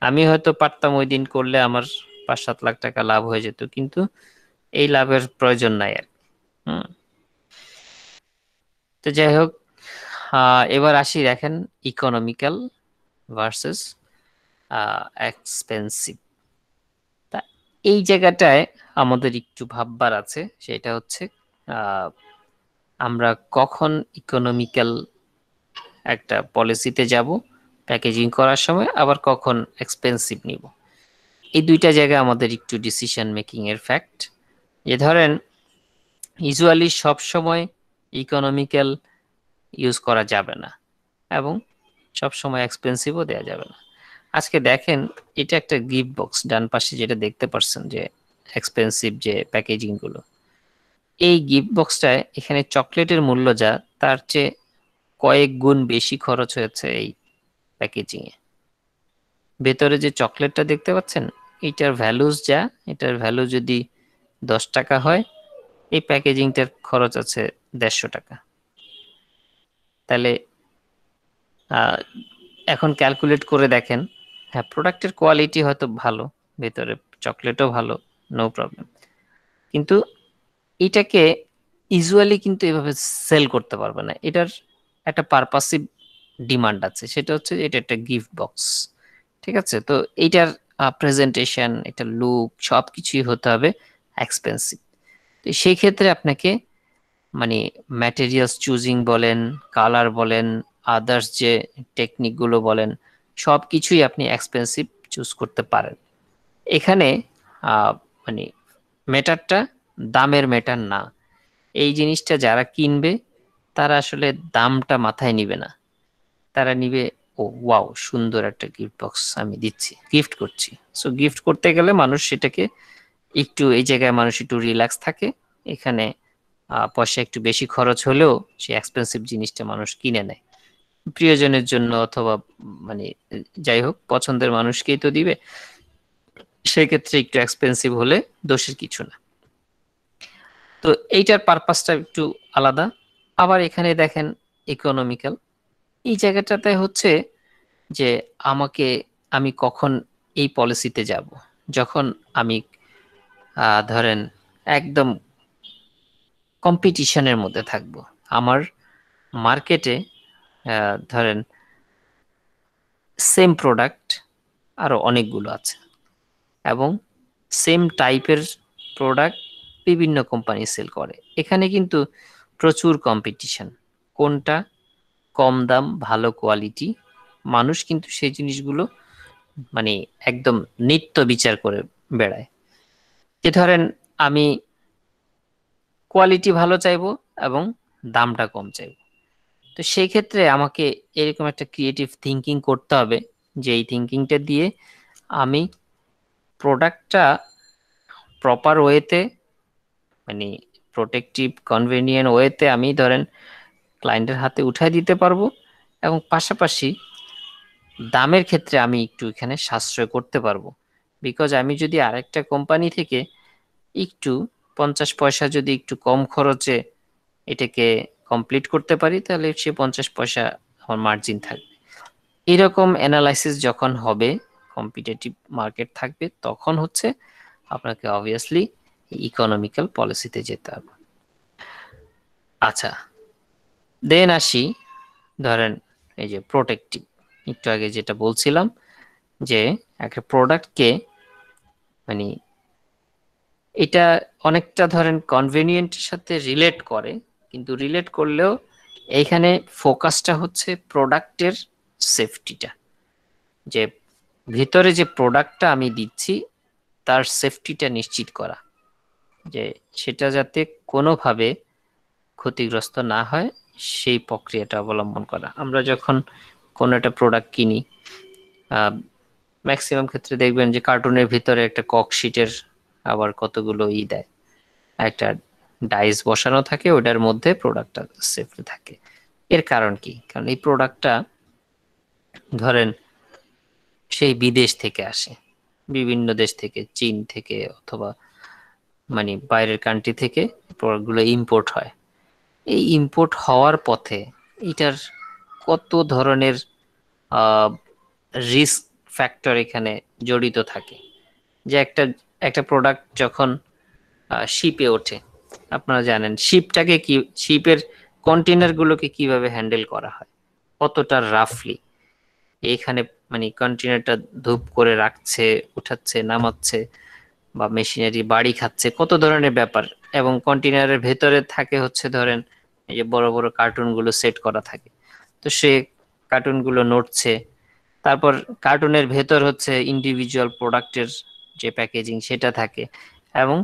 আমি হয়তো পারতাম ওই দিন করলে আমার 5-7 লাখ টাকা লাভ হয়ে যেত, কিন্তু এই লাভের প্রয়োজন নাই আর কি। তো যাই হোক, এবার আসি, দেখেন ইকোনমিক্যাল ভার্সেস এক্সপেন্সিভ। তা এই জায়গাটায় আমাদের একটু ভাববার আছে, সেটা হচ্ছে আমরা কখন ইকোনমিক্যাল একটা পলিসিতে যাব প্যাকেজিং করার সময়, আবার কখন এক্সপেন্সিভ নিব। এই দুইটা জায়গায় আমাদের একটু ডিসিশন মেকিং এর ফ্যাক্ট। যে ধরেন ইউজুয়ালি সব সময় ইকোনমিক্যাল ইউজ করা যাবে না, এবং সব সময় এক্সপেন্সিভও দেওয়া যাবে না। আজকে দেখেন, এটা একটা গিফট বক্স, ডান পাশে যেটা দেখতে পাচ্ছেন যে এক্সপেন্সিভ যে প্যাকেজিং গুলো, এই গিফট বক্সটায় এখানে চকলেটের মূল্য যা, তার চেয়ে কয়েক গুণ বেশি খরচ হয়েছে এই প্যাকেজিং এ। ভেতরে যে চকলেটটা দেখতে পাচ্ছেন, এটার ভ্যালুস যা, এটার ভ্যালু যদি 10 টাকা হয়, এই প্যাকেজিংটার খরচ আছে 150 টাকা। তাহলে এখন ক্যালকুলেট করে দেখেন, হ্যাঁ প্রোডাক্টের কোয়ালিটি হয়তো ভালো, ভেতরে চকলেটও ভালো, নো প্রবলেম, কিন্তু এটাকে ইউজুয়ালি কিন্তু এভাবে সেল করতে পারবে না। এটার একটা পারপাসিভ ডিমান্ড আছে, সেটা হচ্ছে এটা একটা গিফট বক্স, ঠিক আছে? তো এইটার প্রেজেন্টেশন, এটা লুক, সবকিছুই হতে হবে এক্সপেন্সিভ। তো সেই ক্ষেত্রে আপনাকে মানে ম্যাটেরিয়ালস চুজিং বলেন, কালার বলেন, আদার্স যে টেকনিক গুলো বলেন, সবকিছুই আপনি এক্সপেন্সিভ চুজ করতে পারেন। এখানে মানে মেটারটা দামের মেটার না। এই জিনিসটা যারা কিনবে তারা আসলে দামটা মাথায় নিবে না, তারা নিবে ও ওয়াও সুন্দর একটা গিফট বক্স আমি দিচ্ছি, গিফট করছি। সো গিফট করতে গেলে মানুষ সেটাকে একটু, এই জায়গায় মানুষ একটু রিল্যাক্স থাকে। এখানে পয়সা একটু বেশি খরচ হলেও সে এক্সপেন্সিভ জিনিসটা মানুষ কিনে নেয় প্রিয়জনের জন্য, অথবা মানে যাই হোক পছন্দের মানুষকেই তো দিবে, সেক্ষেত্রে একটু এক্সপেন্সিভ হলে দোষের কিছু না। তো এইটার পারপাসটা একটু আলাদা। আবার এখানে দেখেন ইকোনমিক্যাল, এই জায়গাটাতে হচ্ছে যে আমি কখন এই পলিসিতে যাব, যখন আমি ধরেন একদম কম্পিটিশনের মধ্যে থাকবো। আমার মার্কেটে ধরেন সেম প্রোডাক্ট আরো অনেকগুলো আছে, এবং সেম টাইপের প্রোডাক্ট বিভিন্ন কোম্পানি সেল করে। এখানে কিন্তু প্রচুর কম্পিটিশন, কোনটা কম দাম ভালো কোয়ালিটি, মানুষ কিন্তু সেই জিনিসগুলো মানে একদম নিত্য বিচার করে বেড়ায়। যে ধরেন আমি কোয়ালিটি ভালো চাইবো এবং দামটা কম চাইবো, তো সেই ক্ষেত্রে আমাকে এরকম একটা ক্রিয়েটিভ থিঙ্কিং করতে হবে, যে এই থিঙ্কিংটা দিয়ে আমি প্রোডাক্টটা প্রপার ওয়েতে, মানে প্রোটেক্টিভ কনভেনিয়েন্ট ওয়েতে আমি ধরেন ক্লায়েন্টের হাতে উঠাই দিতে পারবো, এবং পাশাপাশি দামের ক্ষেত্রে আমি একটু এখানে সাশ্রয় করতে পারবো। বিকজ আমি যদি আরেকটা কোম্পানি থেকে একটু 50 পয়সা যদি একটু কম খরচে এটাকে কমপ্লিট করতে পারি, তাহলে সে 50 পয়সা আমার মার্জিন থাকবে। এরকম অ্যানালাইসিস যখন হবে, কম্পিটিটিভ মার্কেট থাকবে, তখন হচ্ছে আপনাকে অবভিয়াসলি ইকোনমিক্যাল পলিসিতে যেতে হবে। আচ্ছা, দেন আসি ধরেন এই যে প্রোটেক্টিভ, একটু আগে যেটা বলছিলাম যে একটা প্রোডাক্টকে মানে এটা অনেকটা ধরেন কনভেনিয়েন্টের সাথে রিলেট করে, কিন্তু রিলেট করলেও এইখানে ফোকাসটা হচ্ছে প্রোডাক্টের সেফটিটা, যে ভিতরে যে প্রোডাক্টটা আমি দিচ্ছি তার সেফটিটা নিশ্চিত করা, যে সেটা যাতে কোনোভাবে ক্ষতিগ্রস্ত না হয় সেই প্রক্রিয়াটা অবলম্বন করা। আমরা যখন কোনো একটা প্রোডাক্ট কিনি, ম্যাক্সিমাম ক্ষেত্রে দেখবেন যে কার্টুনের ভিতরে একটা কক শিটের আবার কতগুলো দেয়, একটা ডাইস বসানো থাকে, ওটার মধ্যে প্রোডাক্টটা সেফলি থাকে। এর কারণ কি? কারণ এই প্রোডাক্টটা ধরেন সেই বিদেশ থেকে আসে, বিভিন্ন দেশ থেকে, চীন থেকে অথবা মানে বাইরের কান্ট্রি থেকে প্রোডাক্টগুলো ইম্পোর্ট হয়। এই ইম্পোর্ট হওয়ার পথে এটার কত ধরনের রিস্ক ফ্যাক্টর এখানে জড়িত থাকে। যে একটা একটা প্রোডাক্ট যখন শিপে ওঠে, আপনারা জানেন শিপটাকে কি, শিপের কন্টেনার গুলোকে কিভাবে হ্যান্ডেল করা হয়, কতটা রাফলি এইখানে মানে কন্টেনারটা ধূপ করে রাখছে, উঠাচ্ছে, নামাচ্ছে, বা মেশিনারি বাড়ি খাচ্ছে, কত ধরনের ব্যাপার। এবং কন্টেনারের ভেতরে থাকে হচ্ছে ধরেন এই যে বড় বড় কার্টুন গুলো সেট করা থাকে, তো সে কার্টুন গুলো নড়ছে। তারপর কার্টুনের ভেতর হচ্ছে ইন্ডিভিজুয়াল প্রোডাক্টের যে প্যাকেজিং সেটা থাকে, এবং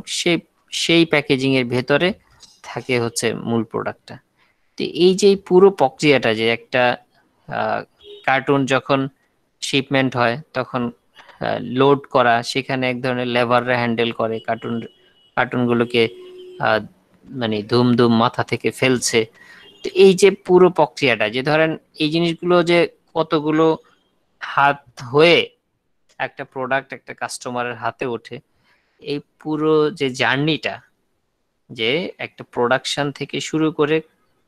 সেই প্যাকেজিং এর ভেতরে থাকে হচ্ছে মূল প্রোডাক্টটা। তো এই যে পুরো প্রক্রিয়াটা, যে একটা কার্টুন যখন শিপমেন্ট হয় তখন লোড করা, সেখানে এক ধরনের লেবাররা হ্যান্ডেল করে কার্টুনগুলোকে, মানে ধুম ধুম মাথা থেকে ফেলছে। তো এই যে পুরো প্রক্রিয়াটা, যে ধরেন এই জিনিসগুলো যে কতগুলো হাত হয়ে একটা প্রোডাক্ট একটা কাস্টমারের হাতে ওঠে, এই পুরো যে জার্নিটা, যে একটা প্রোডাকশন থেকে শুরু করে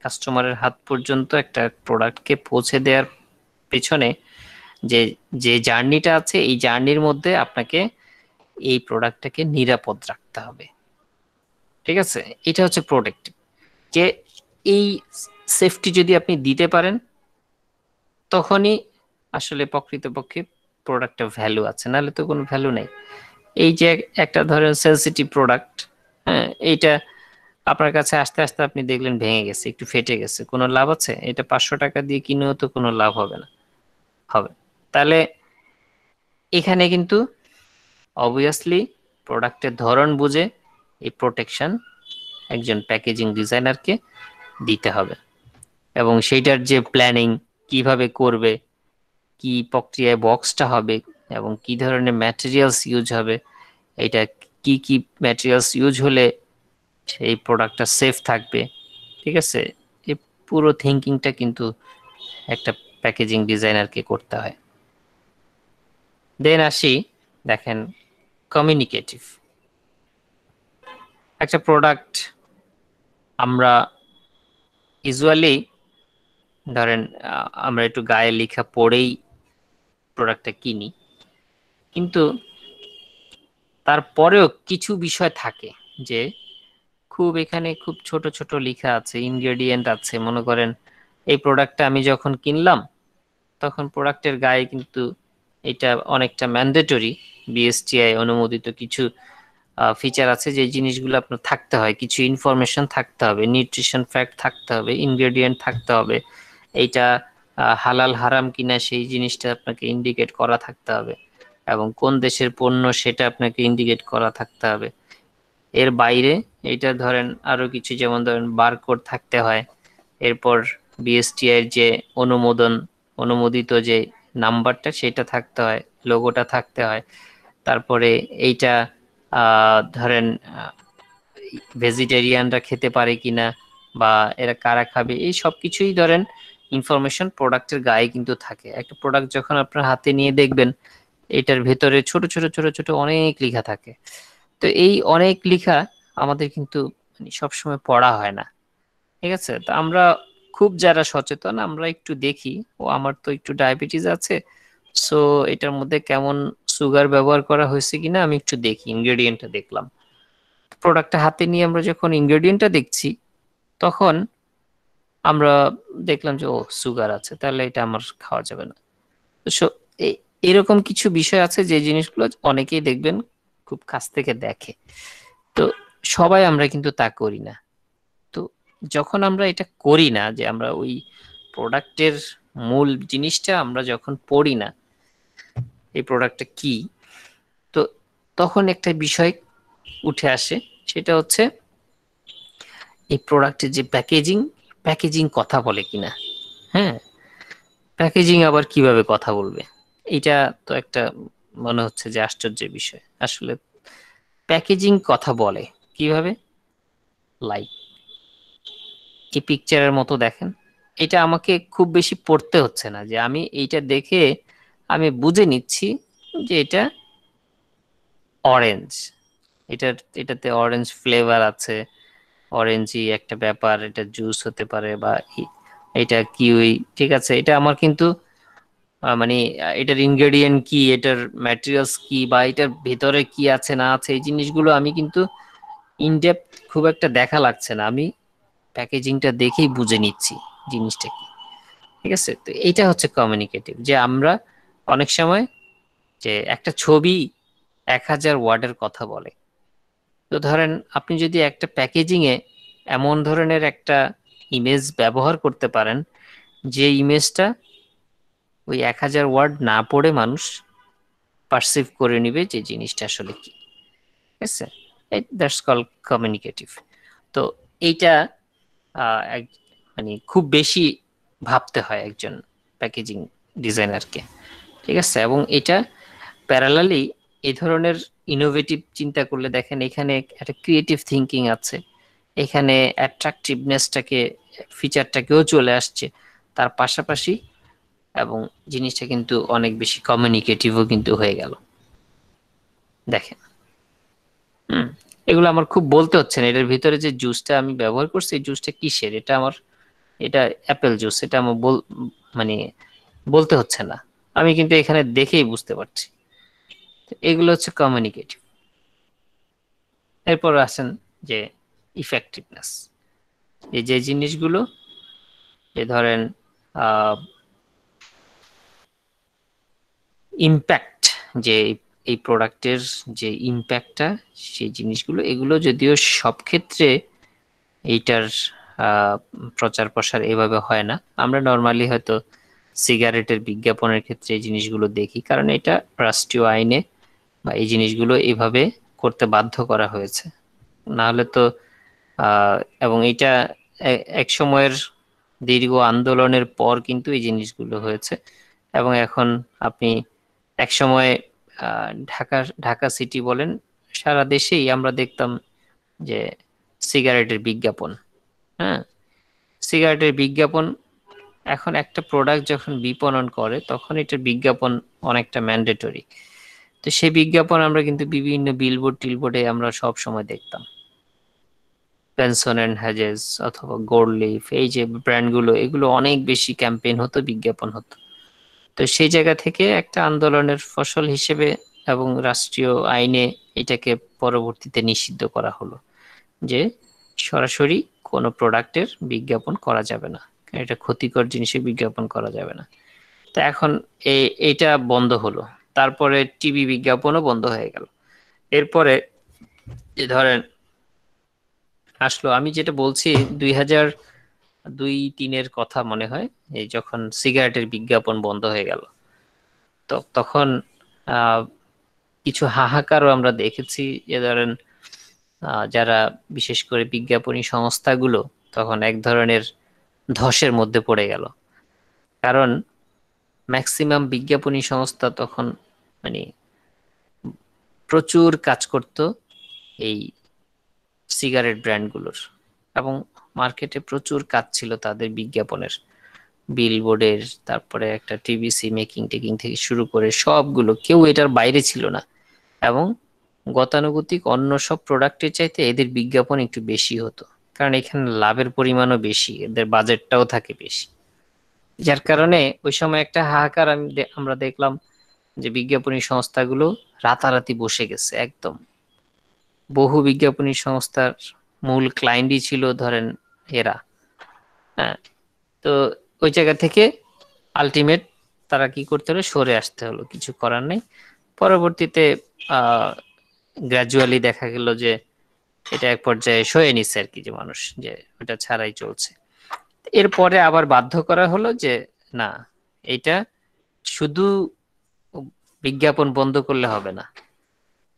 কাস্টমারের হাত পর্যন্ত একটা প্রোডাক্টকে পৌঁছে দেওয়ার পেছনে যে যে জার্নিটা আছে, এই জার্নির মধ্যে আপনাকে এই প্রোডাক্টটাকে নিরাপদ রাখতে হবে। ঠিক আছে, এটা হচ্ছে প্রোটেক্টিভ। যে এই সেফটি যদি আপনি দিতে পারেন, তখনই আসলে প্রকৃতপক্ষে প্রোডাক্টের ভ্যালু আছে, নাহলে তো কোনো ভ্যালু নেই। এই যে একটা ধরেন সেনসিটিভ প্রোডাক্ট, হ্যাঁ, এইটা আপনার কাছে আস্তে আস্তে আপনি দেখলেন ভেঙে গেছে, একটু ফেটে গেছে, কোনো লাভ আছে? এটা 500 টাকা দিয়ে কিনেও তো কোনো লাভ হবে না। হবে তাহলে এখানে কিন্তু অবভিয়াসলি প্রোডাক্টের ধরন বুঝে এই প্রোটেকশন একজন প্যাকেজিং ডিজাইনারকে দিতে হবে, এবং সেইটার যে প্ল্যানিং কিভাবে করবে, কি প্রক্রিয়ায় বক্সটা হবে, এবং কি ধরনের ম্যাটেরিয়ালস ইউজ হবে, এটা কি কি ম্যাটেরিয়ালস ইউজ হলে সেই প্রোডাক্টটা সেফ থাকবে, ঠিক আছে, এই পুরো থিঙ্কিংটা কিন্তু একটা প্যাকেজিং ডিজাইনারকে করতে হয়। দেন আসি, দেখেন কমিউনিকেটিভ একটা প্রোডাক্ট আমরা ইউজুয়ালি ধরেন আমরা একটু গায়ে লেখা পড়েই প্রোডাক্টটা কিনি, কিন্তু তারপরেও কিছু বিষয় থাকে যে এখানে খুব ছোট ছোট লেখা আছে, ইনগ্রেডিয়েন্ট আছে। মনে করেন এই প্রোডাক্টটা আমি যখন কিনলাম তখন প্রোডাক্টের গায়ে কিন্তু এটা অনেকটা ম্যান্ডেটরি, বিএসটিআই অনুমোদিত কিছু ফিচার আছে, যে জিনিসগুলো আপনার থাকতে হয়, কিছু ইনফরমেশন থাকতে হবে, নিউট্রিশন ফ্যাক্ট থাকতে হবে, ইনগ্রেডিয়েন্ট থাকতে হবে, এইটা হালাল হারাম কিনা সেই জিনিসটা আপনাকে ইন্ডিকেট করা থাকতে হবে, এবং কোন দেশের পণ্য সেটা আপনাকে ইন্ডিকেট করা থাকতে হবে। এর বাইরে এটা ধরেন আরো কিছু, যেমন ধরেন বারকোড থাকতে হয়, এরপর বিএসটিআই এর যে অনুমোদিত যে নাম্বারটা সেটা থাকতে হয়, লোগোটা থাকতে হয়। তারপরে এইটা ধরেন ভেজিটেরিয়ানরা খেতে পারে কিনা, বা এরা কারা খাবে, এই সব কিছুই ধরেন ইনফরমেশন প্রোডাক্টের গায়ে কিন্তু থাকে। একটা প্রোডাক্ট যখন আপনার হাতে নিয়ে দেখবেন, এটার ভেতরে ছোট ছোট ছোট ছোট অনেক লেখা থাকে। তো এই অনেক লেখা আমাদের কিন্তু সবসময় পড়া হয় না, ঠিক আছে। তো আমরা খুব যারা সচেতন, আমরা একটু দেখি, ও আমার তো একটু ডায়াবেটিস আছে, সো এটার মধ্যে কেমন সুগার ব্যবহার করা হয়েছে কিনা আমি একটু দেখি, ইনগ্রেডিয়েন্টটা দেখলাম। প্রোডাক্টটা হাতে নিয়ে আমরা যখন ইনগ্রেডিয়েন্টটা দেখছি, তখন আমরা দেখলাম যে ও সুগার আছে, তাহলে এটা আমার খাওয়া যাবে না। তো এরকম কিছু বিষয় আছে যে জিনিসগুলো অনেকেই দেখবেন খুব কাছ থেকে দেখে, তো সবাই আমরা কিন্তু তা করি না। তো যখন আমরা এটা করি না, যে আমরা ওই প্রোডাক্টের মূল জিনিসটা আমরা যখন পড়ি না, এই প্রোডাক্টটা কি। তো তখন একটা বিষয় উঠে আসে, সেটা হচ্ছে এই প্রোডাক্টের যে প্যাকেজিং কথা বলে কিনা। হ্যাঁ, প্যাকেজিং আবার কিভাবে কথা বলবে, এটা তো একটা মনে হচ্ছে যে আশ্চর্যের বিষয়। আসলে প্যাকেজিং কথা বলে কিভাবে, লাইক এই পিকচারের মতো দেখেন। এটা আমাকে খুব বেশি পড়তে হচ্ছে না, যে আমি এইটা দেখে আমি বুঝে নিচ্ছি যে এটা অরেঞ্জ, এটাতে অরেঞ্জ ফ্লেভার আছে, অরেঞ্জই একটা ব্যাপার, এটা জুস হতে পারে বা এটা কিউই, ঠিক আছে। এটা আমার কিন্তু মানে এটার ইনগ্রেডিয়েন্ট কি, এটার ম্যাটেরিয়ালস কি, বা এটার ভেতরে কি আছে না আছে, এই জিনিসগুলো আমি কিন্তু ইনডেপথ খুব একটা দেখা লাগছে না, আমি প্যাকেজিংটা দেখেই বুঝে নিচ্ছি জিনিসটা কি। ঠিক আছে, তো এইটা হচ্ছে কমিউনিকেটিভ, যে আমরা অনেক সময় যে একটা ছবি 1000 ওয়ার্ডের কথা বলে। তো ধরেন আপনি যদি একটা প্যাকেজিং এ এমন ধরনের একটা ইমেজ ব্যবহার করতে পারেন, যে ইমেজটা ওই 1000 ওয়ার্ড না পড়ে মানুষ পারসিভ করে নিবে যে জিনিসটা আসলে কি। ঠিক আছে, দ্যাটস কল কমিউনিকেটিভ। তো এইটা মানে খুব বেশি ভাবতে হয় একজন প্যাকেজিং ডিজাইনারকে। ঠিক আছে, এবং এটা প্যারালালি এই ধরনের ইনোভেটিভ চিন্তা করলে দেখেন এখানে একটা ক্রিয়েটিভ থিঙ্কিং আছে, এখানে অ্যাট্রাকটিভনেসটাকে, ফিচারটাকেও চলে আসছে তার পাশাপাশি, এবং জিনিসটা কিন্তু অনেক বেশি কমিউনিকেটিভও কিন্তু হয়ে গেল। দেখেন, হুম, এগুলো আমার খুব বলতে হচ্ছে না। এটার ভিতরে যে জুসটা আমি ব্যবহার করছি, এই জুসটা কিসের, এটা অ্যাপেল জুস, এটা আমার মানে বলতে হচ্ছে না, আমি কিন্তু এখানে দেখেই বুঝতে পারছি। তো এগুলো হচ্ছে কমিউনিকেটিভ। এরপর আসেন যে ইফেক্টিভনেস, এই যে জিনিসগুলো, যে ধরেন ইম্প্যাক্ট, যে এই প্রোডাক্টের যে ইম্প্যাক্টটা, সেই জিনিসগুলো, এগুলো যদিও সব ক্ষেত্রে এইটার প্রচার প্রসার এভাবে হয় না। আমরা নর্মালি হয়তো সিগারেটের বিজ্ঞাপনের ক্ষেত্রে এই জিনিসগুলো দেখি, কারণ এটা রাষ্ট্রীয় আইনে বা এই জিনিসগুলো এইভাবে করতে বাধ্য করা হয়েছে, না হলে তো এবং এটা এক সময়ের দীর্ঘ আন্দোলনের পর কিন্তু এই জিনিসগুলো হয়েছে। এবং এখন আপনি এক সময় ঢাকা ঢাকা সিটি বলেন, সারা দেশেই আমরা দেখতাম যে সিগারেটের বিজ্ঞাপন। হ্যাঁ, সিগারেটের বিজ্ঞাপন, এখন একটা প্রোডাক্ট যখন বিপণন করে তখন এটার বিজ্ঞাপন অনেকটা ম্যান্ডেটরি। তো সেই বিজ্ঞাপন আমরা কিন্তু বিভিন্ন বিলবোর্ড টিলবোর্ডে আমরা সব সময় দেখতাম, পেনসন এন্ড হ্যাজেস অথবা গোল্ড লিফ, এই যে ব্র্যান্ডগুলো, এগুলো অনেক বেশি ক্যাম্পেইন হতো, বিজ্ঞাপন হতো। তো সেই জায়গা থেকে একটা আন্দোলনের ফসল হিসেবে এবং রাষ্ট্রীয় আইনে এটাকে পরবর্তীতে নিষিদ্ধ করা হলো, যে সরাসরি কোনো প্রোডাক্টের বিজ্ঞাপন করা যাবে না, এটা ক্ষতিকর জিনিসের বিজ্ঞাপন করা যাবে না। তো এখন এইটা বন্ধ হলো, তারপরে টিভি বিজ্ঞাপনও বন্ধ হয়ে গেল। এরপরে যে ধরেন আসলো, আমি যেটা বলছি 2002-3-এর কথা মনে হয়, এই যখন সিগারেটের বিজ্ঞাপন বন্ধ হয়ে গেল, তো তখন আহ কিছু হাহাকারও আমরা দেখেছি, যে ধরেন যারা বিশেষ করে বিজ্ঞাপনী সংস্থাগুলো তখন এক ধরনের ধসের মধ্যে পড়ে গেল। কারণ ম্যাক্সিমাম বিজ্ঞাপনী সংস্থা তখন মানে প্রচুর কাজ করত এই সিগারেট ব্র্যান্ডগুলোর, এবং মার্কেটে প্রচুর কাজ ছিল তাদের বিজ্ঞাপনের, বিলবোর্ডের, তারপরে একটা টিভিসি মেকিং টেকিং থেকে শুরু করে সবগুলো, কেউ এটার বাইরে ছিল না। এবং গতানুগতিক অন্য সব প্রোডাক্টের চাইতে এদের বিজ্ঞাপন একটু বেশি হতো, কারণ এখানে লাভের পরিমাণও বেশি, এদের বাজেটটাও থাকে বেশি। যার কারণে ওই সময় একটা হাহাকার আমরা দেখলাম, যে বিজ্ঞাপনী সংস্থাগুলো রাতারাতি বসে গেছে একদম। বহু বিজ্ঞাপনী সংস্থার মূল ক্লায়েন্টই ছিল ধরেন এরা। হ্যাঁ, তো ওই জায়গা থেকে আলটিমেট তারা কি করতে হলো, সরে আসতে হলো, কিছু করার নেই। পরবর্তীতে আহ গ্রাজুয়ালি দেখা গেল যে এটা এক পর্যায়ে সয়ে নিচ্ছে আর কি, যে মানুষ যে ওটা ছাড়াই চলছে। এরপরে আবার বাধ্য করা হলো যে না, এটা শুধু বিজ্ঞাপন বন্ধ করলে হবে না,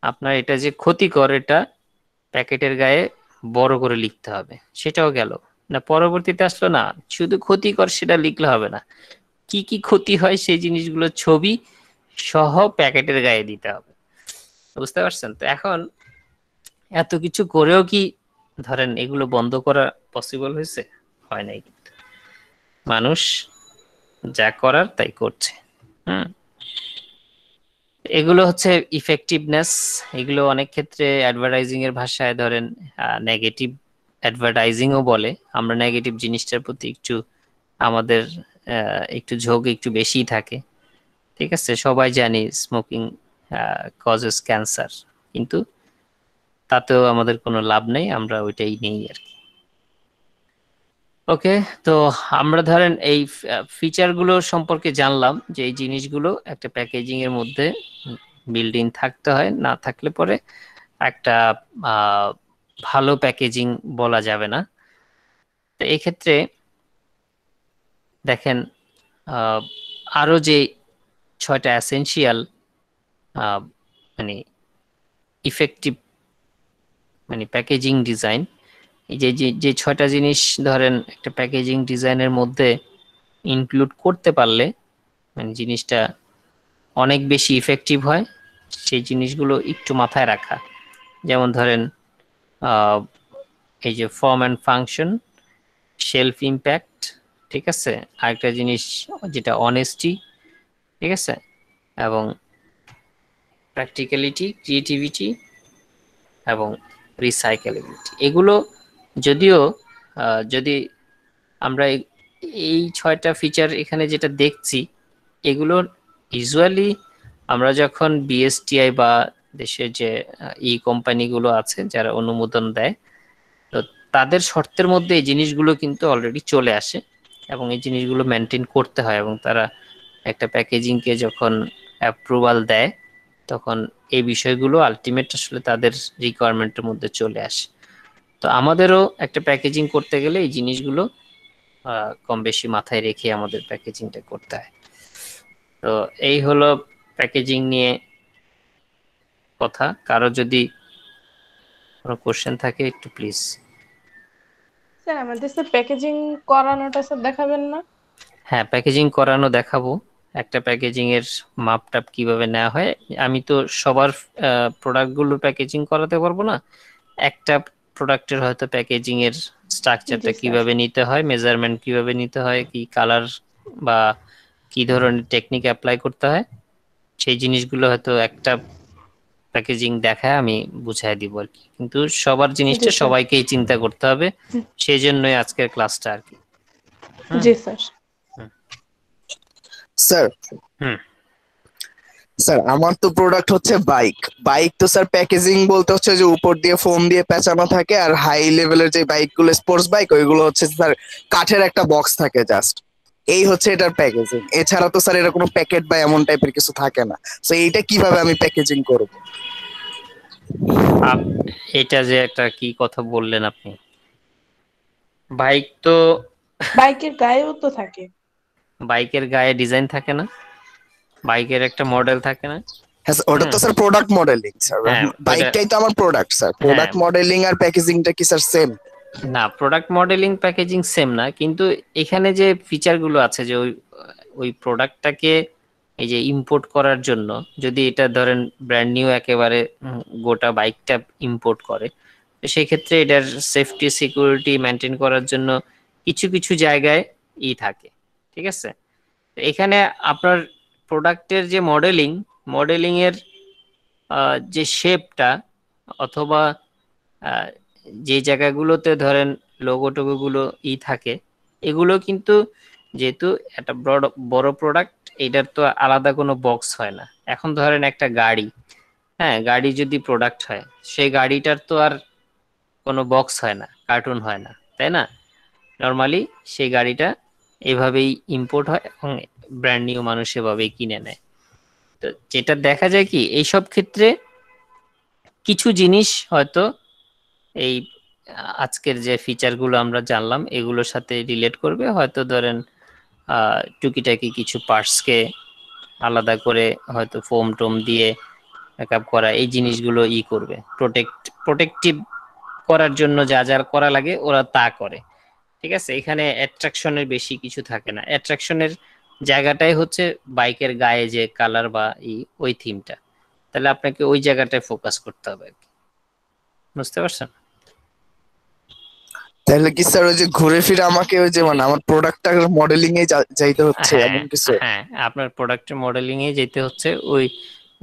আপনার এটা যে ক্ষতিকর এটা প্যাকেটের গায়ে বড় করে লিখতে হবে। সেটাও গেল না, পরবর্তীতে আসলো না শুধু ক্ষতিকর সেটা লিখলে হবে না, কি কি ক্ষতি হয় সেই জিনিসগুলো ছবি সহ প্যাকেটের গায়ে দিতে হবে। বুঝতে পারছেন? তো এখন এত কিছু করেও কি ধরেন এগুলো বন্ধ করা পসিবল হয়েছে? হয় নাই। মানুষ যা করার তাই করছে। হুম, এগুলো হচ্ছে ইফেক্টিভনেস। এগুলো অনেক ক্ষেত্রে অ্যাডভার্টাইজিং এর ভাষায় ধরেন নেগেটিভ অ্যাডভার্টাইজিংও বলে। আমরা নেগেটিভ জিনিসটার প্রতি একটু আমাদের একটু ঝোঁক একটু বেশিই থাকে। ঠিক আছে, সবাই জানি স্মোকিং কজেস ক্যান্সার, কিন্তু তাতেও আমাদের কোনো লাভ নেই, আমরা ওইটাই নেই আর কি। ওকে, তো আমরা ধরেন এই ফিচার গুলো সম্পর্কে জানলাম যে এই জিনিসগুলো একটা প্যাকেজিং এর মধ্যে বিল্ড ইন থাকতে হয়, না থাকলে পরে একটা ভালো প্যাকেজিং বলা যাবে না। তো এই ক্ষেত্রে দেখেন আরো যে 6টা এসেনশিয়াল মানে ইফেক্টিভ মানে প্যাকেজিং ডিজাইন, এই যে যে যে 6টা জিনিস ধরেন একটা প্যাকেজিং ডিজাইনের মধ্যে ইনক্লুড করতে পারলে মানে জিনিসটা অনেক বেশি ইফেক্টিভ হয়, সেই জিনিসগুলো একটু মাথায় রাখা। যেমন ধরেন এই যে form and function, shelf impact, ঠিক আছে, আরেকটা জিনিস যেটা অনেস্টি, ঠিক আছে, এবং প্র্যাকটিক্যালিটি, ক্রিয়েটিভিটি এবং রিসাইকেলেবিলিটি। এগুলো যদিও যদি আমরা এই 6টা ফিচার এখানে যেটা দেখছি, এগুলোর ইউজুয়ালি আমরা যখন বিএসটিআই বা দেশের যে ই কোম্পানিগুলো আছে যারা অনুমোদন দেয়, তো তাদের শর্তের মধ্যে এই জিনিসগুলো কিন্তু অলরেডি চলে আসে এবং এই জিনিসগুলো মেনটেন করতে হয়, এবং তারা একটা প্যাকেজিংকে যখন অ্যাপ্রুভাল দেয় তখন এই বিষয়গুলো আলটিমেট আসলে তাদের রিকোয়ারমেন্টের মধ্যে চলে আসে। তো আমাদেরও একটা প্যাকেজিং করতে গেলে এই জিনিসগুলো কম বেশি মাথায় রেখে আমাদের প্যাকেজিংটা করতে হয়। তো এই হলো প্যাকেজিং নিয়ে কথা। কারো যদি কোনো কোশ্চেন থাকে একটু প্লিজ। স্যার আমাদের স্যার প্যাকেজিং করানোটা স্যার দেখাবেন না? হ্যাঁ, প্যাকেজিং করানো দেখাবো। একটা প্যাকেজিং এর মাপটাপ কিভাবে নেওয়া হয়। আমি তো সবার প্রোডাক্টগুলোর প্যাকেজিং করাতে পারবো না, একটা প্রোডাক্টের হয়তো প্যাকেজিং এর স্ট্রাকচারটা জি স্যার। কিভাবে নিতে হয়, মেজারমেন্ট কিভাবে নিতে হয়, কি কালার বা কি ধরনের টেকনিক অ্যাপ্লাই করতে হয়, সেই জিনিসগুলো হয়তো একটা প্যাকেজিং দেখায় আমি বুঝাই দিব আর কি। কিন্তু সবার জিনিসটা জি স্যার। সবাইকেই চিন্তা করতে হবে, সেই জন্যই আজকের ক্লাসটা আর কি। জি স্যার। স্যার হুম স্যার আমার তো প্রোডাক্ট হচ্ছে বাইক। বাইক তো স্যার প্যাকেজিং বলতে হচ্ছে যে উপর দিয়ে ফোম দিয়ে পেঁচানো থাকে, আর হাই লেভেলের যে বাইকগুলো স্পোর্টস বাইক ওইগুলো হচ্ছে স্যার কাঠের একটা বক্স থাকে জাস্ট, এই হচ্ছে এটার প্যাকেজিং। এছাড়া তো স্যার এটা কোনো প্যাকেট বা এমন টাইপের কিছু থাকে না। তো এইটা কিভাবে আমি প্যাকেজিং করব? এটা যে একটা কি কথা বললেন আপনি, বাইক তো বাইকের গায়েও তো থাকে। বাইকের গায়ে ডিজাইন থাকে না, বাইকের একটা মডেল থাকে না? হ্যাঁ স্যার, ওটা তো স্যার প্রোডাক্ট মডেলিং স্যার। হ্যাঁ, বাইকটাই তো আমার প্রোডাক্ট স্যার। হ্যাঁ। প্রোডাক্ট মডেলিং আর প্যাকেজিংটা কি স্যার সেম? না, প্রোডাক্ট মডেলিং প্যাকেজিং সেম না, কিন্তু এখানে যে ফিচার গুলো আছে যে ওই ওই প্রোডাক্টটাকে এই যে ইম্পোর্ট করার জন্য, যদি এটা ধরেন ব্র্যান্ড নিউ একেবারে গোটা বাইকটা ইম্পোর্ট করে, তো সেই ক্ষেত্রে এটার সেফটি সিকিউরিটি মেনটেন করার জন্য কিছু কিছু জায়গায় থাকে, ঠিক আছে। তো এখানে আপনার প্রোডাক্টের যে মডেলিং এর যে শেপটা অথবা আহ, যে জায়গাগুলোতে ধরেন লোগো টোগো গুলো থাকে, এগুলো কিন্তু যেহেতু একটা বড় বড় প্রোডাক্ট, এটার তো আলাদা কোনো বক্স হয় না। এখন ধরেন একটা গাড়ি, হ্যাঁ, গাড়ি যদি প্রোডাক্ট হয়, সেই গাড়িটার তো আর কোনো বক্স হয় না, কার্টুন হয় না, তাই না? নর্মালি সেই গাড়িটা এভাবেই ইম্পোর্ট হয় এবং ব্র্যান্ড নিউ মানুষ এভাবেই কিনে নেয়। তো যেটা দেখা যায় কি এইসব ক্ষেত্রে কিছু জিনিস হয়তো এই আজকের যে ফিচারগুলো আমরা জানলাম এগুলোর সাথে রিলেট করবে, হয়তো ধরেন টুকিটাকি কিছু পার্টসকে আলাদা করে হয়তো ফোম টোম দিয়ে মেকআপ করা, এই জিনিসগুলো করবে, প্রোটেক্টিভ করার জন্য যা যা করা লাগে ওরা তা করে। ঠিক আছে, এখানে অ্যাট্রাকশনের বেশি কিছু থাকে না। অ্যাট্রাকশনের জায়গাটাই হচ্ছে বাইকের গায়ে যে কালার বা ওই থিমটা, তাহলে আপনাকে ওই জায়গাটায় ফোকাস করতে হবে আর কি। বুঝতে পারছেন? তাহলে কি স্যার ওই যে ঘুরে ফিরে আমাকে ওই যে মানে আমার প্রোডাক্টটার মডেলিং এ যাইতে হচ্ছে এমন কিছু? হ্যাঁ, আপনার প্রোডাক্টের মডেলিং এ যেতে হচ্ছে, ওই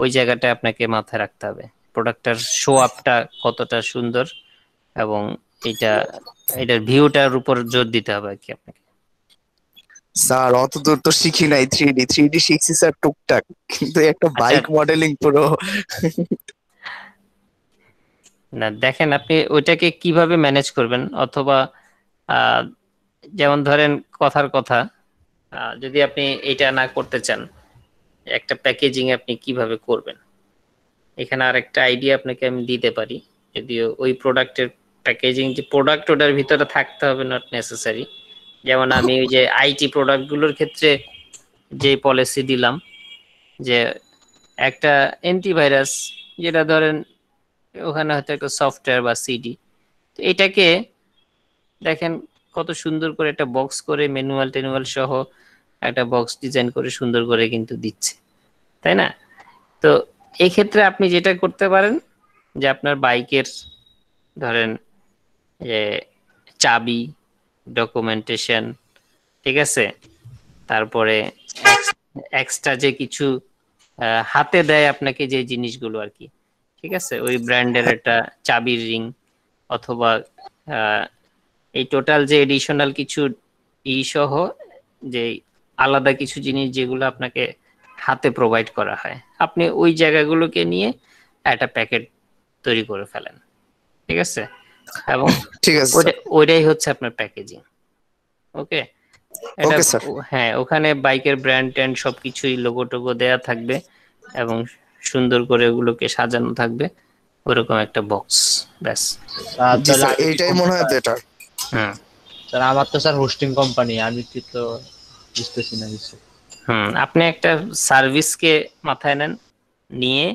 ওই জায়গাটা আপনাকে মাথায় রাখতে হবে, প্রোডাক্টটার শো আপটা কতটা সুন্দর, এবং এটার ভিউটার উপর জোর দিতে হবে আর কি আপনাকে। স্যার অত দূর তো শিখি নাই, থ্রি ডি শিখছি স্যার টুকটাক, কিন্তু একটা বাইক মডেলিং পুরো। না দেখেন, আপনি ওইটাকে কিভাবে ম্যানেজ করবেন, অথবা যেমন ধরেন কথার কথা, যদি আপনি এটা না করতে চান, একটা প্যাকেজিং আপনি কিভাবে করবেন, এখানে আর একটা আইডিয়া আপনাকে আমি দিতে পারি। যদিও ওই প্রোডাক্টের প্যাকেজিং, যে প্রোডাক্ট ওটার ভিতরে থাকতে হবে নট নেসেসারি। যেমন আমি ওই যে আইটি প্রোডাক্ট গুলোর ক্ষেত্রে যে পলিসি দিলাম, যে একটা অ্যান্টিভাইরাস, যেটা ধরেন ওখানে হয়তো একটা সফটওয়্যার বা সিডি, তো এটাকে দেখেন কত সুন্দর করে একটা বক্স করে ম্যানুয়াল টেনুয়াল সহ একটা বক্স ডিজাইন করে সুন্দর করে কিন্তু দিচ্ছে, তাই না? তো এই ক্ষেত্রে আপনি যেটা করতে পারেন, যে আপনার বাইকের ধরেন যে চাবি, ডকুমেন্টেশন, ঠিক আছে, তারপরে এক্সট্রা যে কিছু হাতে দেয় আপনাকে যে জিনিসগুলো আর কি, ঠিক আছে, ওই ব্র্যান্ডের একটা চাবির রিং, অথবা এই টোটাল যে এডিশনাল কিছু সহ যে আলাদা কিছু জিনিস যেগুলো আপনাকে হাতে প্রোভাইড করা হয়, আপনি ওই জায়গাগুলোকে নিয়ে একটা প্যাকেট তৈরি করে ফেলেন। ঠিক আছে, এবং ঠিক আছে ওইটাই হচ্ছে আপনার প্যাকেজিং। ওকে, ওকে স্যার। হ্যাঁ, ওখানে বাইকের ব্র্যান্ড ট্যান্ড সবকিছুই লোগো টোগো দেয়া থাকবে, এবং সুন্দর করে ওগুলোকে সাজানো থাকবে, ওরকম একটা বক্স, ব্যাস। জি স্যার, এইটাই মনে হয় বেটার। হুম স্যার আমার তো স্যার হোস্টিং কোম্পানি, আমি কি তো বুঝতেছি না কিছু। আপনি একটা সার্ভিসকে মাথায় নেন, নিয়ে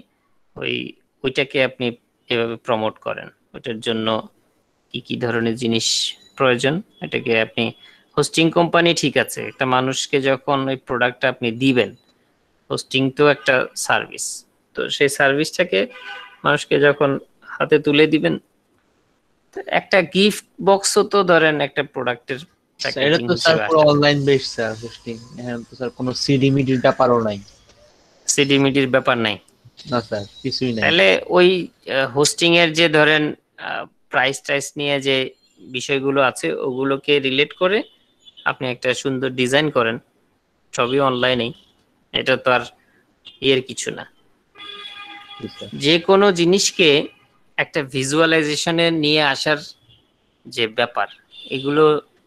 ওইটাকে আপনি এভাবে প্রমোট করেন। ওইটার জন্য কি কি ধরনের জিনিস প্রয়োজন, এটাকে আপনি হোস্টিং কোম্পানি, ঠিক আছে, একটা মানুষকে যখন ওই প্রোডাক্টটা আপনি দিবেন, হোস্টিং তো একটা সার্ভিস, তো সেই সার্ভিসটাকে মানুষকে যখন হাতে তুলে দিবেন, তো একটা গিফট বক্সও তো ধরেন একটা প্রোডাক্টের এটা তো স্যার পুরো অনলাইন বেস স্যার হোস্টিং, এখন তো স্যার কোনো সিডি মিডির ব্যাপারও নাই। সিডি মিডির ব্যাপার নাই? না স্যার, কিছুই নাই। তাহলে ওই হোস্টিং এর যে ধরেন প্রাইস টাইস নিয়ে যে বিষয়গুলো আছে, ওগুলোকে রিলেট করে আপনি একটা সুন্দর ডিজাইন করেন, সবই অনলাইনেই, এটা তো আর কিছু না। যে কোনো জিনিসকে একটা ভিজুয়ালাইজেশনে নিয়ে আসার যে ব্যাপার, এগুলো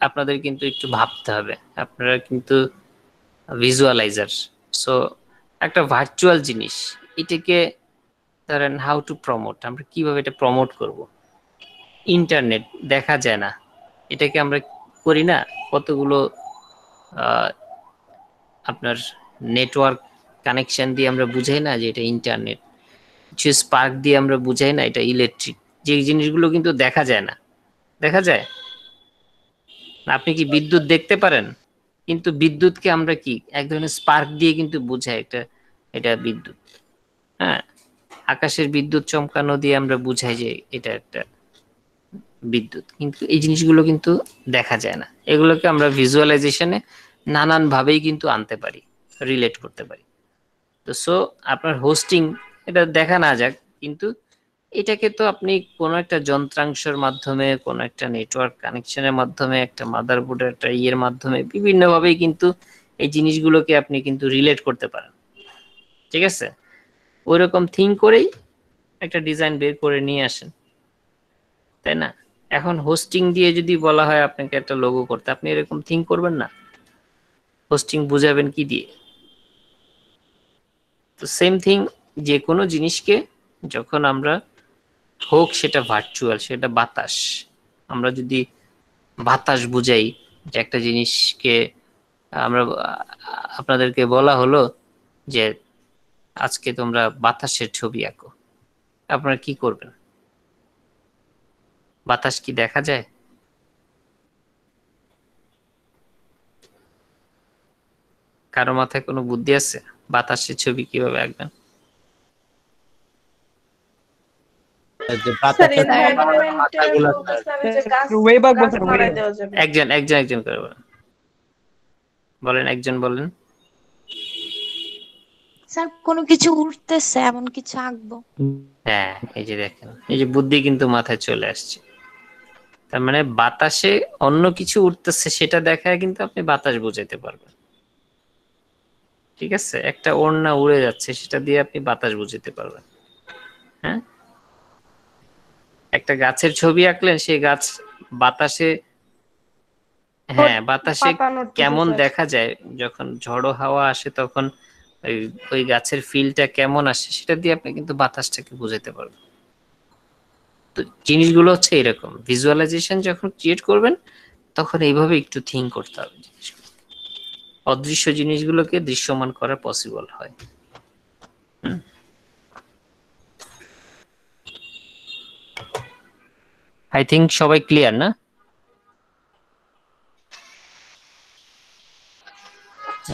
আপনাদের কিন্তু একটু ভাবতে হবে। আপনারা কিন্তু ভিজুয়ালাইজার, সো একটা ভার্চুয়াল জিনিস, এটাকে ধরেন হাউ টু প্রমোট, আমরা কিভাবে এটা প্রমোট করব। ইন্টারনেট দেখা যায় না, এটাকে আমরা করি না, কতগুলো আপনার নেটওয়ার্ক কানেকশন দিয়ে আমরা বুঝাই না যে এটা ইন্টারনেট, কিছু স্পার্ক দিয়ে আমরা বুঝাই না এটা ইলেকট্রিক, যে জিনিসগুলো কিন্তু দেখা যায় না। দেখা যায়? আপনি কি বিদ্যুৎ দেখতে পারেন? কিন্তু বিদ্যুৎকে আমরা কি এক ধরনের স্পার্ক দিয়ে কিন্তু বুঝাই এটা বিদ্যুৎ। হ্যাঁ, আকাশের বিদ্যুৎ চমকানো দিয়ে আমরা বুঝাই যে এটা একটা বিদ্যুৎ, কিন্তু এই জিনিসগুলো কিন্তু দেখা যায় না। এগুলোকে আমরা ভিজুয়ালাইজেশনে নানান ভাবেই কিন্তু আনতে পারি, রিলেট করতে পারি। তো সো আপনার হোস্টিং এটা দেখা না যাক, কিন্তু এটাকে তো আপনি কোনো একটা যন্ত্রাংশের মাধ্যমে, কোনো একটা নেটওয়ার্ক কানেকশনের মাধ্যমে, একটা মাদারবোর্ডের একটা মাধ্যমে বিভিন্নভাবেই কিন্তু এই জিনিসগুলোকে আপনি কিন্তু রিলেট করতে পারেন। ঠিক আছে, ওইরকম থিঙ্ক করেই একটা ডিজাইন বের করে নিয়ে আসেন, তাই না? এখন হোস্টিং দিয়ে যদি বলা হয় আপনাকে একটা লোগো করতে, আপনি এরকম থিঙ্ক করবেন না, হোস্টিং বুঝাবেন কি দিয়ে? তো সেম থিং, যে কোনো জিনিসকে যখন আমরা, হোক সেটা ভার্চুয়াল, সেটা বাতাস, আমরা যদি বাতাস বুঝাই, যে একটা জিনিসকে আমরা, আপনাদেরকে বলা হলো যে আজকে তোমরা বাতাসের ছবি আঁকো, আপনারা কি করবেন? বাতাস কি দেখা যায়? কারো মাথায় কোনো বুদ্ধি আছে বাতাসের ছবি কিভাবে আঁকবেন? স্যার এনভায়রনমেন্টের মধ্যে স্যার যে গাছ লাগাই দেওয়া যাবে। একজন করে বলেন, একজন বলেন। স্যার কোনো কিছু উঠতেছে এমন কিছু আঁকবো। হ্যাঁ, এই যে দেখেন, এই যে বুদ্ধি কিন্তু মাথায় চলে আসছে। তার মানে বাতাসে অন্য কিছু উঠতেছে সেটা দেখায় কিন্তু আপনি বাতাস বোঝাতে পারবেন। ঠিক আছে, একটা ওড়না উড়ে যাচ্ছে সেটা দিয়ে আপনি বাতাস বুঝাতে পারবেন। হ্যাঁ, একটা গাছের ছবি আঁকলেন, সেই গাছ বাতাসে, হ্যাঁ বাতাসে কেমন দেখা যায়, যখন ঝড়ো হাওয়া আসে তখন ওই গাছের ফিলটা কেমন আসে সেটা দিয়ে আপনি কিন্তু বাতাসটাকে বুঝাতে পারবেন। তো জিনিসগুলো হচ্ছে এরকম, ভিজুয়ালাইজেশন যখন ক্রিয়েট করবেন তখন এইভাবে একটু থিঙ্ক করতে হবে জিনিসগুলো, অদৃশ্য জিনিসগুলোকে দৃশ্যমান করা পসিবল হয়। আই থিংক সবাই ক্লিয়ার না?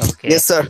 ওকে, Yes, sir.